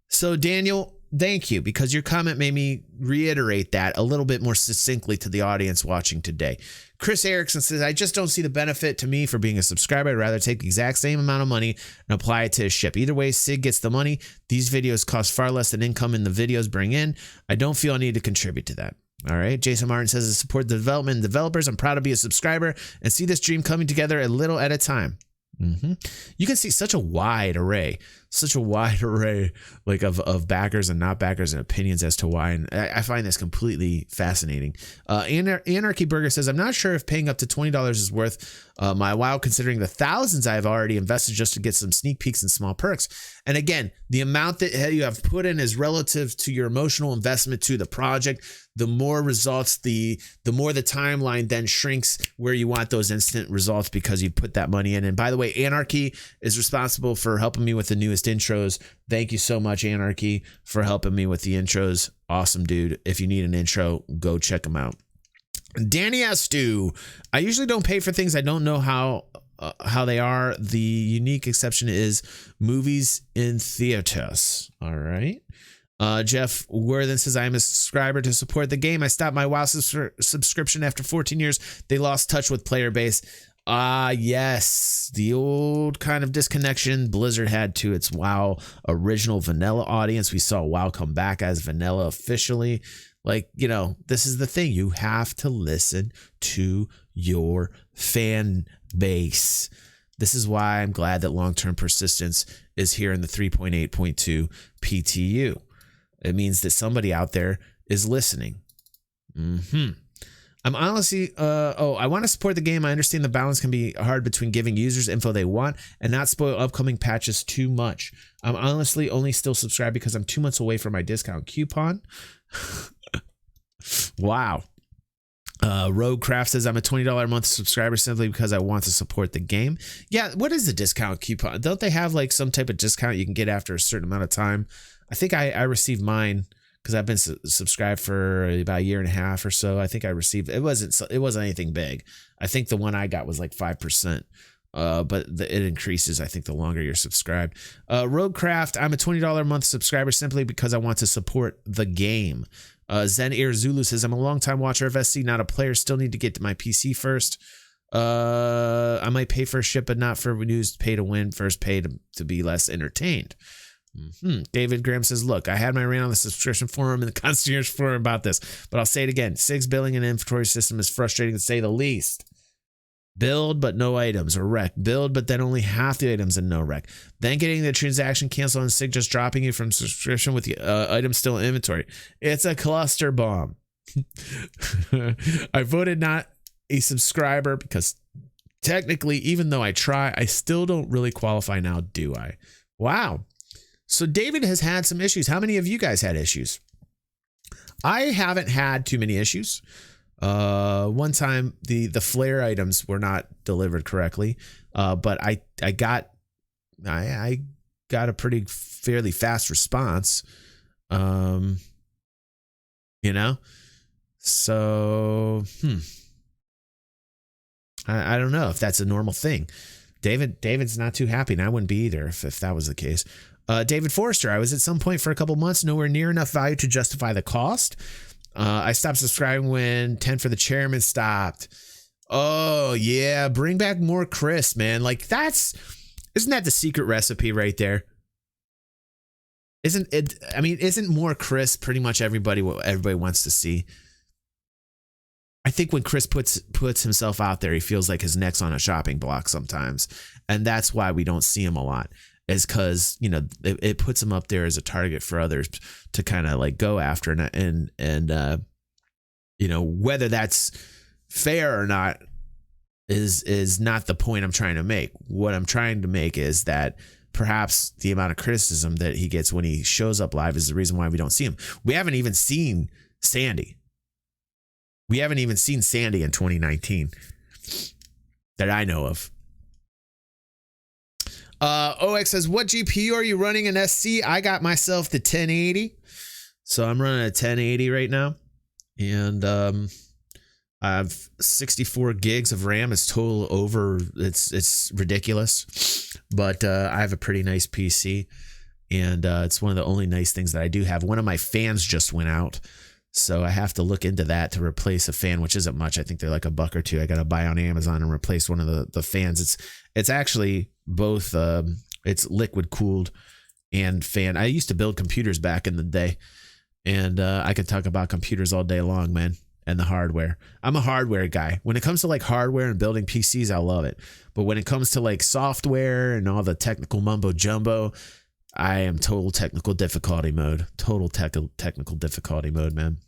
So Daniel, thank you, because your comment made me reiterate that a little bit more succinctly to the audience watching today. Chris Erickson says, I just don't see the benefit to me for being a subscriber. I'd rather take the exact same amount of money and apply it to a ship. Either way, SIG gets the money. These videos cost far less than income in the videos bring in. I don't feel I need to contribute to that. All right. Jason Martin says, to support the development and developers, I'm proud to be a subscriber and see this dream coming together a little at a time. You can see such a wide array. such a wide array like of backers and not backers and opinions as to why. And I find this completely fascinating. Anarchy Burger says, I'm not sure if paying up to $20 is worth my while, considering the thousands I've already invested just to get some sneak peeks and small perks. And again, the amount that you have put in is relative to your emotional investment to the project. The more results, the more the timeline then shrinks where you want those instant results because you put that money in. And by the way, Anarchy is responsible for helping me with the newest intros. Thank you so much, Anarchy, for helping me with the intros. Awesome, dude. If you need an intro, go check them out. Danny Astu, I usually don't pay for things I don't know how they are. The unique exception is movies in theaters. All right. Jeff Worthen says, I am a subscriber to support the game. I stopped my WoW subscription after 14 years. They lost touch with player base. Yes, the old kind of disconnection Blizzard had to its WoW original vanilla audience. We saw WoW come back as vanilla officially. Like, you know, this is the thing. You have to listen to your fan base. This is why I'm glad that long-term persistence is here in the 3.8.2 PTU. It means that somebody out there is listening. I'm honestly, I want to support the game. I understand the balance can be hard between giving users info they want and not spoil upcoming patches too much. I'm honestly only still subscribed because I'm 2 months away from my discount coupon. Wow. Roguecraft says, I'm a $20 a month subscriber simply because I want to support the game. Yeah, what is the discount coupon? Don't they have like some type of discount you can get after a certain amount of time? I think I received mine because I've been subscribed for about a year and a half or so. I think I received, it wasn't anything big. I think the one I got was like 5%. But it increases, I think, the longer you're subscribed. Roguecraft, I'm a $20 a month subscriber simply because I want to support the game. Zen Air Zulu says, I'm a long-time watcher of SC, not a player. Still need to get to my PC first. I might pay for a ship, but not for news. Pay to win. First pay to be less entertained. David Graham says, look, I had my rant on the subscription forum and the concierge forum about this, but I'll say it again. SIG's billing and inventory system is frustrating to say the least. Build, but no items, or wreck. Build, but then only half the items and no wreck. Then getting the transaction canceled and SIG just dropping you from subscription with the items still in inventory. It's a cluster bomb. I voted not a subscriber because technically, even though I try, I still don't really qualify now, do I? Wow. So David has had some issues. How many of you guys had issues? I haven't had too many issues. One time the flare items were not delivered correctly, but I got a pretty fairly fast response. You know, so I don't know if that's a normal thing. David's not too happy, and I wouldn't be either if that was the case. David Forrester, I was at some point for a couple months nowhere near enough value to justify the cost. I stopped subscribing when 10 for the chairman stopped. Oh yeah, bring back more Chris, man. Like isn't that the secret recipe right there? Isn't it? I mean, isn't more Chris pretty much everybody what everybody wants to see? I think when Chris puts himself out there, he feels like his neck's on a shopping block sometimes, and that's why we don't see him a lot. Is because, you know, it puts him up there as a target for others to kind of like go after, and you know, whether that's fair or not is not the point I'm trying to make. What I'm trying to make is that perhaps the amount of criticism that he gets when he shows up live is the reason why we don't see him. We haven't even seen Sandy. We haven't even seen Sandy in 2019 that I know of. OX says, what GPU are you running in SC? I got myself the 1080. So I'm running a 1080 right now. And I have 64 gigs of RAM. It's total over. It's ridiculous. But I have a pretty nice PC. And it's one of the only nice things that I do have. One of my fans just went out. So I have to look into that to replace a fan, which isn't much. I think they're like $1 or $2. I got to buy on Amazon and replace one of the fans. It's actually both. It's liquid cooled and fan. I used to build computers back in the day, and I could talk about computers all day long, man, and the hardware. I'm a hardware guy. When it comes to like hardware and building PCs, I love it. But when it comes to like software and all the technical mumbo jumbo, I am total technical difficulty mode. Total technical difficulty mode, man.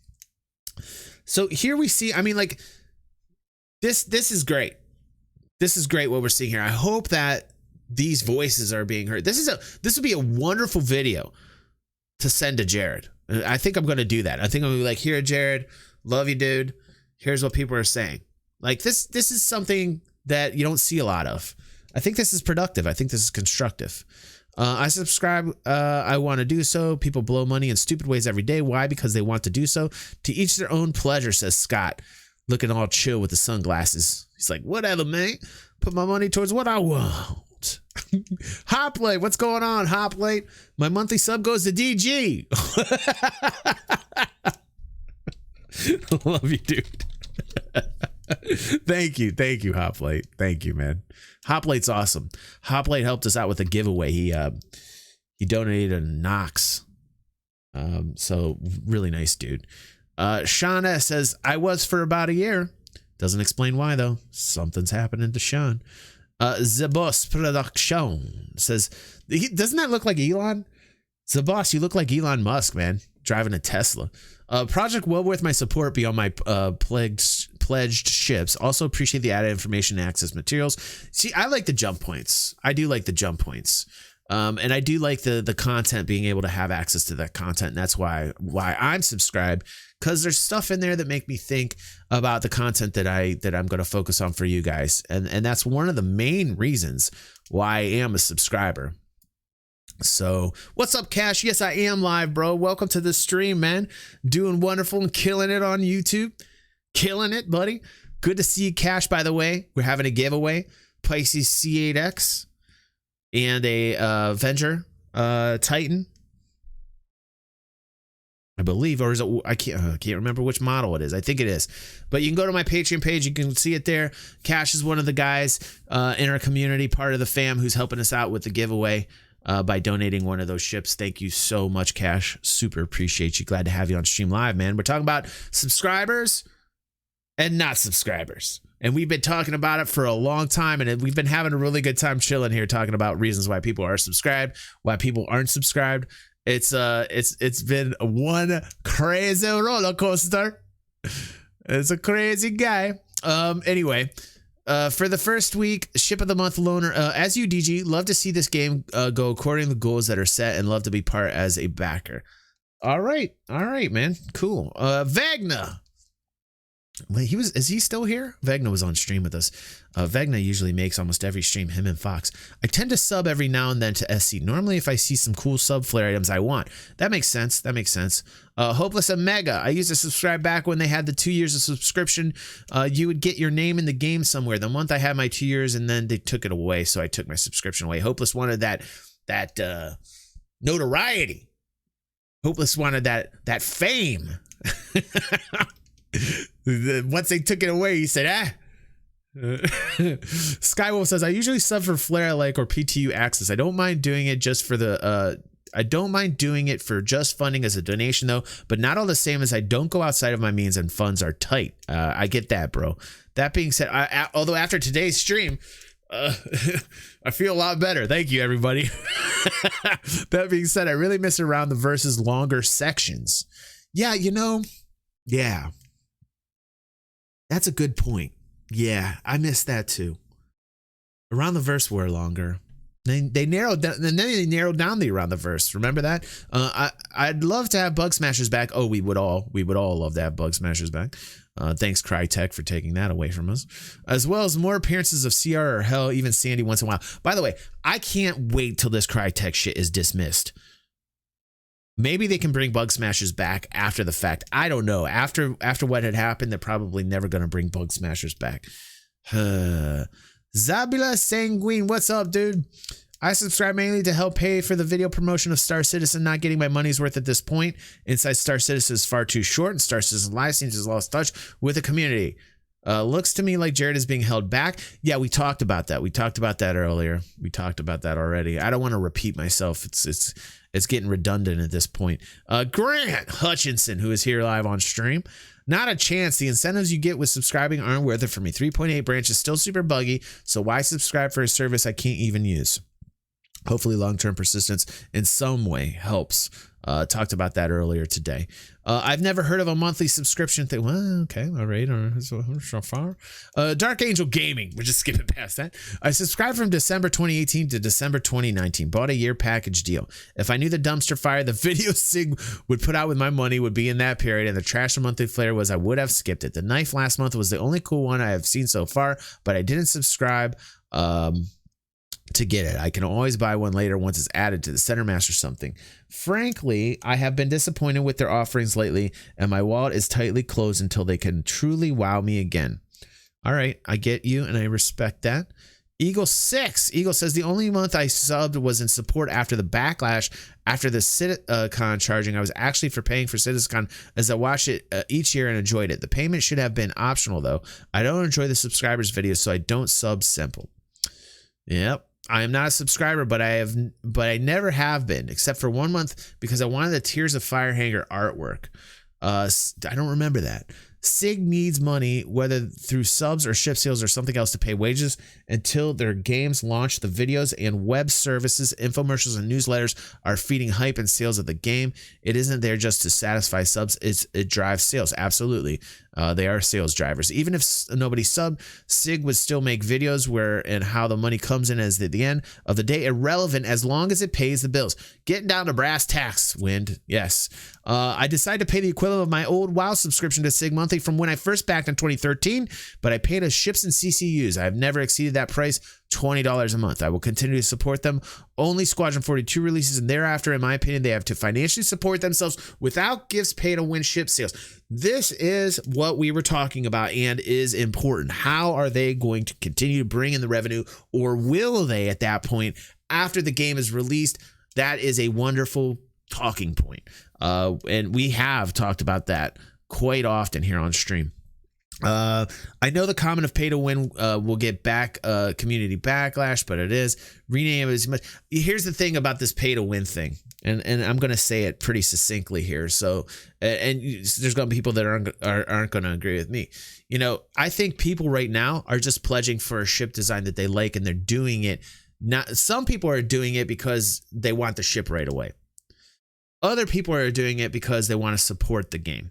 So here we see, I mean, like, this is great. This is great what we're seeing here. I hope that these voices are being heard. This would be a wonderful video to send to Jared. I think I'm going to do that. I think I'm going to be like, here, Jared, love you, dude. Here's what people are saying. Like, this is something that you don't see a lot of. I think this is productive. I think this is constructive. I subscribe. I want to do so. People blow money in stupid ways every day. Why? Because they want to do so. To each their own pleasure, says Scott, looking all chill with the sunglasses. He's like, whatever, mate. Put my money towards what I want. Hoplite, what's going on, Hoplite? My monthly sub goes to DG. Love you, dude. Thank you, Hoplite. Thank you, man. Hoplite's awesome. Hoplite helped us out with a giveaway. He donated a Knox. So really nice dude. Shauna says, I was for about a year. Doesn't explain why though. Something's happening to Sean. Zabos Production says, doesn't that look like Elon? Zabos, you look like Elon Musk, man, driving a Tesla. Project well worth my support beyond my pledged ships. Also appreciate the added information and access materials. See, I like the jump points. I do like the jump points. And I do like the content, being able to have access to that content. And that's why I'm subscribed, because there's stuff in there that make me think about the content that I'm going to focus on for you guys. And that's one of the main reasons why I am a subscriber. So what's up, Cash? Yes, I am live, bro. Welcome to the stream, man. Doing wonderful and killing it on YouTube. Killing it, buddy. Good to see you, Cash, by the way. We're having a giveaway. Pisces C8X and a Avenger Titan, I believe, or is it? I can't remember which model it is. I think it is, but you can go to my Patreon page. You can see it there. Cash is one of the guys in our community, part of the fam, who's helping us out with the giveaway by donating one of those ships. Thank you so much, Cash. Super appreciate you. Glad to have you on stream live, man. We're talking about subscribers and not subscribers. And we've been talking about it for a long time, and we've been having a really good time chilling here, talking about reasons why people are subscribed, why people aren't subscribed. It's been one crazy roller coaster. It's a crazy guy. Anyway, for the first week, ship of the month loaner. As you, DG, love to see this game go according to the goals that are set, and love to be part as a backer. All right, man, cool. Vagna. Wait, is he still here? Vegna was on stream with us. Vegna usually makes almost every stream, him and Fox. I tend to sub every now and then to SC. Normally, if I see some cool sub flare items I want. That makes sense. Hopeless Omega. I used to subscribe back when they had the 2 years of subscription. You would get your name in the game somewhere. The month I had my 2 years, and then they took it away, so I took my subscription away. Hopeless wanted that notoriety. Hopeless wanted that fame. Once they took it away, he said, Skywolf says, I usually sub for Flare like or PTU access. I don't mind doing it just for just funding as a donation though, but not all the same as I don't go outside of my means and funds are tight. I get that, bro. That being said, although after today's stream, I feel a lot better. Thank you, everybody. That being said, I really miss Around the Verse's longer sections. Yeah, yeah. That's a good point. Yeah, I missed that too. Around the Verse were longer. They narrowed down, and then they narrowed down the Around the Verse. Remember that? I'd love to have Bug Smashers back. Oh, we would all love to have Bug Smashers back. Thanks, Crytek, for taking that away from us. As well as more appearances of CR or hell, even Sandy once in a while. By the way, I can't wait till this Crytek shit is dismissed. Maybe they can bring Bug Smashers back after the fact. I don't know. After what had happened, they're probably never going to bring Bug Smashers back. Zabila Sanguine, what's up, dude? I subscribe mainly to help pay for the video promotion of Star Citizen, not getting my money's worth at this point. Inside Star Citizen is far too short, and Star Citizen Live seems to have lost touch with the community. Looks to me like Jared is being held back. Yeah, we talked about that. We talked about that earlier. We talked about that already. I don't want to repeat myself. It's getting redundant at this point. Grant Hutchinson, who is here live on stream. Not a chance. The incentives you get with subscribing aren't worth it for me. 3.8 branch is still super buggy, so why subscribe for a service I can't even use? Hopefully long-term persistence in some way helps. Talked about that earlier today. I've never heard of a monthly subscription thing. Well, okay, all right. So far. Dark Angel Gaming. We're just skipping past that. I subscribed from December 2018 to December 2019. Bought a year package deal. If I knew the dumpster fire the video Sig would put out with my money would be in that period and the trash monthly flair was, I would have skipped it. The knife last month was the only cool one I have seen so far, but I didn't subscribe. To get it. I can always buy one later once it's added to the Center Mass or something. Frankly, I have been disappointed with their offerings lately, and my wallet is tightly closed until they can truly wow me again. All right, I get you, and I respect that. Eagle 6. Eagle says, the only month I subbed was in support after the backlash after the CitizenCon charging. I was actually for paying for CitizenCon as I watched it each year and enjoyed it. The payment should have been optional, though. I don't enjoy the subscribers videos, so I don't sub simple. Yep. I am not a subscriber, but I never have been, except for 1 month because I wanted the Tears of Fire Hanger artwork. I don't remember that. SIG needs money, whether through subs or ship sales or something else, to pay wages until their games launch. The videos and web services, infomercials, and newsletters are feeding hype and sales of the game. It isn't there just to satisfy subs. It drives sales. Absolutely. They are sales drivers. Even if nobody subbed, SIG would still make videos where and how the money comes in as at the end of the day irrelevant as long as it pays the bills. Getting down to brass tacks, Wind. Yes. I decided to pay the equivalent of my old WoW subscription to SIG monthly from when I first backed in 2013, but I paid as ships and CCUs. I have never exceeded that price, $20 a month. I will continue to support them. Only Squadron 42 releases, and thereafter, in my opinion, they have to financially support themselves without gifts pay to win ship sales. This is what we were talking about and is important. How are they going to continue to bring in the revenue, or will they at that point after the game is released? That is a wonderful talking point. And we have talked about that quite often here on stream. I know the comment of pay to win will get back community backlash, but it is rename as much. Here's the thing about this pay to win thing, and I'm going to say it pretty succinctly here. So, and there's going to be people that aren't going to agree with me. You know, I think people right now are just pledging for a ship design that they like, and they're doing it. Not some people are doing it because they want the ship right away. Other people are doing it because they want to support the game.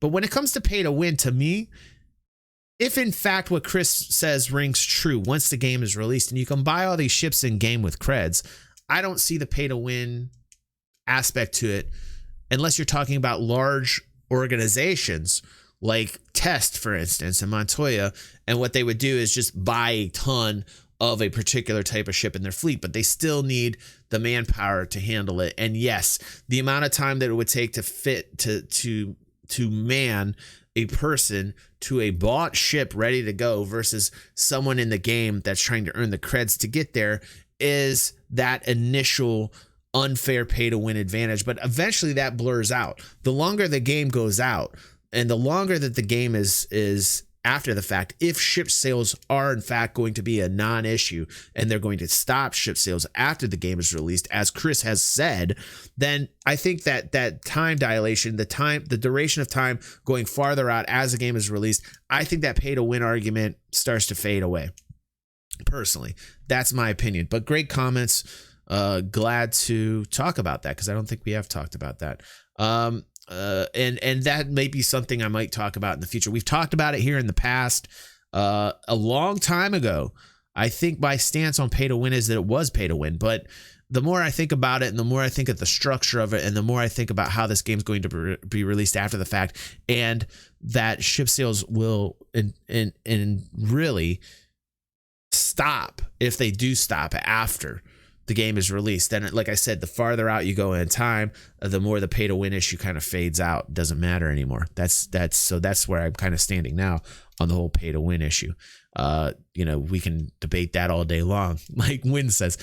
But when it comes to pay to win, to me, if in fact what Chris says rings true, once the game is released and you can buy all these ships in game with creds, I don't see the pay to win aspect to it unless you're talking about large organizations like Test, for instance, and Montoya, and what they would do is just buy a ton of a particular type of ship in their fleet, but they still need the manpower to handle it. And yes, the amount of time that it would take to fit to man a person to a bought ship ready to go versus someone in the game that's trying to earn the creds to get there is that initial unfair pay to win advantage. But eventually that blurs out. The longer the game goes out and the longer that the game is after the fact, if ship sales are in fact going to be a non-issue and they're going to stop ship sales after the game is released, as Chris has said, then I think that time dilation, the duration of time going farther out as the game is released, I think that pay to win argument starts to fade away. Personally, that's my opinion. But great comments. Glad to talk about that because I don't think we have talked about that. And that may be something I might talk about in the future. We've talked about it here in the past, a long time ago. I think my stance on pay to win is that it was pay to win, but the more I think about it and the more I think of the structure of it and the more I think about how this game's going to be released after the fact and that ship sales will and really stop if they do stop after the game is released, then like I said, the farther out you go in time, the more the pay to win issue kind of fades out. Doesn't matter anymore. That's where I'm kind of standing now on the whole pay to win issue. We can debate that all day long. Like Win says,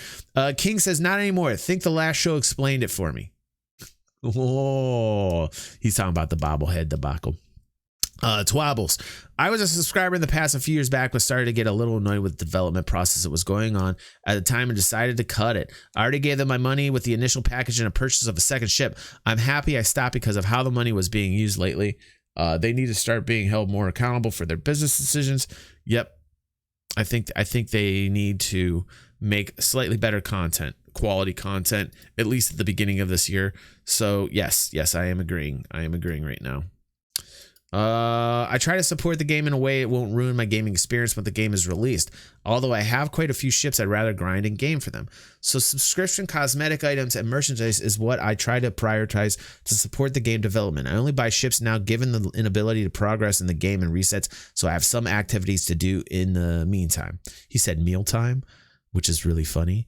King says, not anymore. I think the last show explained it for me. Oh, he's talking about the bobblehead debacle. Twabbles. I was a subscriber in the past a few years back, but started to get a little annoyed with the development process that was going on at the time and decided to cut it. I already gave them my money with the initial package and a purchase of a second ship. I'm happy I stopped because of how the money was being used lately. They need to start being held more accountable for their business decisions. Yep. I think they need to make slightly better content, quality content, at least at the beginning of this year. So yes, I am agreeing. I am agreeing right now. I try to support the game in a way it won't ruin my gaming experience when the game is released. Although I have quite a few ships I'd rather grind and game for them. So subscription, cosmetic items, and merchandise is what I try to prioritize to support the game development. I only buy ships now given the inability to progress in the game and resets, so I have some activities to do in the meantime. He said mealtime, which is really funny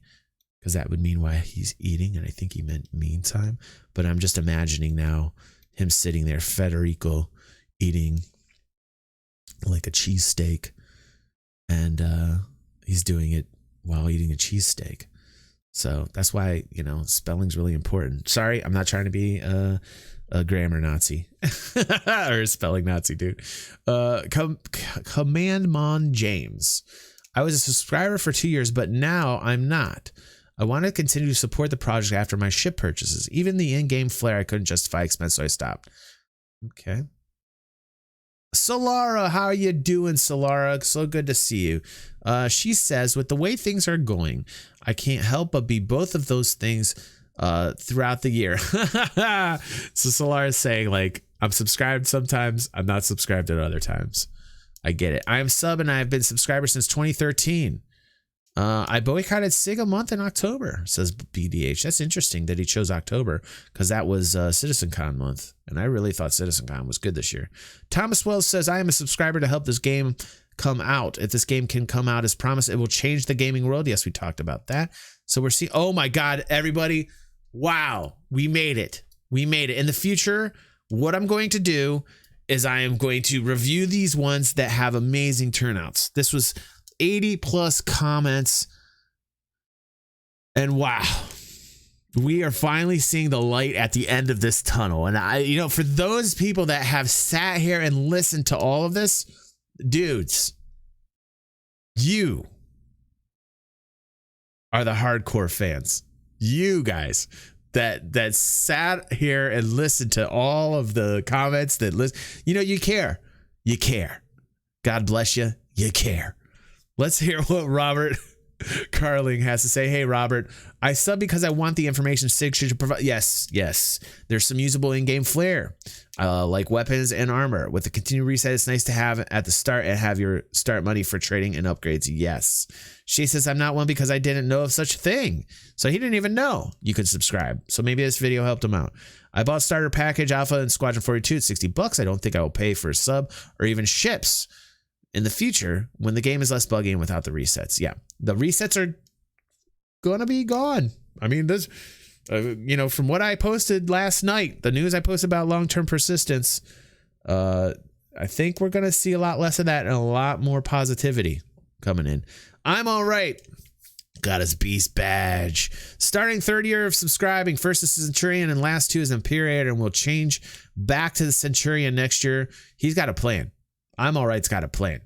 because that would mean why he's eating, and I think he meant meantime. But I'm just imagining now him sitting there, Federico, eating like a cheesesteak, and he's doing it while eating a cheesesteak. So that's why, you know, spelling's really important. Sorry, I'm not trying to be a grammar Nazi or a spelling Nazi, dude. Commandmon James. I was a subscriber for 2 years, but now I'm not. I want to continue to support the project after my ship purchases. Even the in-game flair, I couldn't justify expense, so I stopped. Okay. Solara, how are you doing, Solara? So good to see you. She says, with the way things are going, I can't help but be both of those things throughout the year. So Solara is saying, like, I'm subscribed sometimes, I'm not subscribed at other times. I get it. I am sub and I have been subscriber since 2013. I boycotted SIG a month in October, says BDH. That's interesting that he chose October because that was CitizenCon month. And I really thought CitizenCon was good this year. Thomas Wells says, I am a subscriber to help this game come out. If this game can come out as promised, it will change the gaming world. Yes, we talked about that. So we're seeing, oh my God, everybody. Wow, we made it. We made it. In the future, what I'm going to do is I am going to review these ones that have amazing turnouts. This was 80 plus comments, and wow, we are finally seeing the light at the end of this tunnel. And I, you know, for those people that have sat here and listened to all of this, dudes, you are the hardcore fans. You guys that sat here and listened to all of the comments that you know, you care. God bless you. You care. Let's hear what Robert Carling has to say. Hey, Robert, I sub because I want the information SIG should provide. Yes. There's some usable in-game flair, like weapons and armor. With the continued reset, it's nice to have at the start and have your start money for trading and upgrades. Yes. She says, I'm not one because I didn't know of such a thing. So he didn't even know you could subscribe. So maybe this video helped him out. I bought starter package Alpha and Squadron 42 at $60. I don't think I will pay for a sub or even ships in the future when the game is less buggy and without the resets. Yeah, the resets are gonna be gone. I mean, this, you know, from what I posted last night, the news I posted about long-term persistence, I think we're gonna see a lot less of that and a lot more positivity coming in. I'm all right. Got his beast badge. Starting third year of subscribing. First is Centurion and last two is Imperator, and we'll change back to the Centurion next year. He's got a plan. I'm all right's got a plan.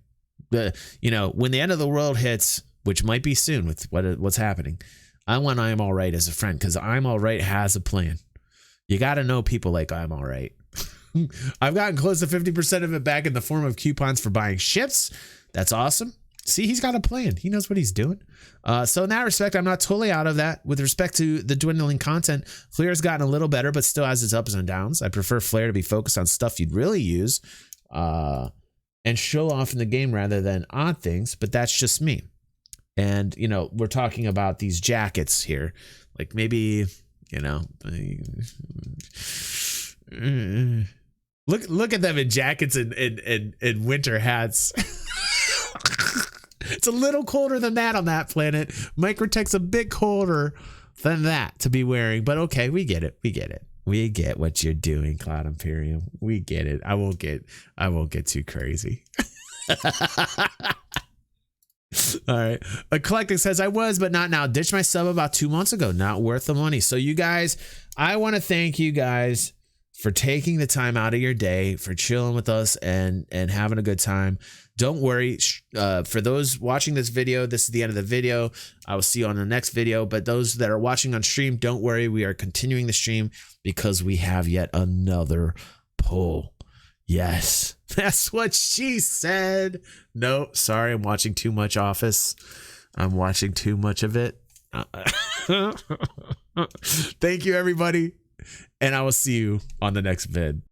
You know, when the end of the world hits, which might be soon with what's happening, I want I'm all right as a friend because I'm all right has a plan. You got to know people like I'm all right. I've gotten close to 50% of it back in the form of coupons for buying ships. That's awesome. See, he's got a plan. He knows what he's doing. So in that respect, I'm not totally out of that. With respect to the dwindling content, Flair's gotten a little better, but still has its ups and downs. I prefer Flair to be focused on stuff you'd really use and show off in the game rather than odd things, but that's just me. And, you know, we're talking about these jackets here. Like maybe, you know, look at them in jackets and winter hats. It's a little colder than that on that planet. Microtech's a bit colder than that to be wearing, but okay, we get it. We get what you're doing, Cloud Imperium. We get it. I won't get too crazy. All right. Eclectic says, I was, but not now. Ditched my sub about 2 months ago. Not worth the money. So you guys, I want to thank you guys for taking the time out of your day, for chilling with us and having a good time. Don't worry. For those watching this video, this is the end of the video. I will see you on the next video. But those that are watching on stream, don't worry. We are continuing the stream because we have yet another poll. Yes, that's what she said. No, sorry, I'm watching too much Office. I'm watching too much of it. Thank you, everybody. And I will see you on the next vid.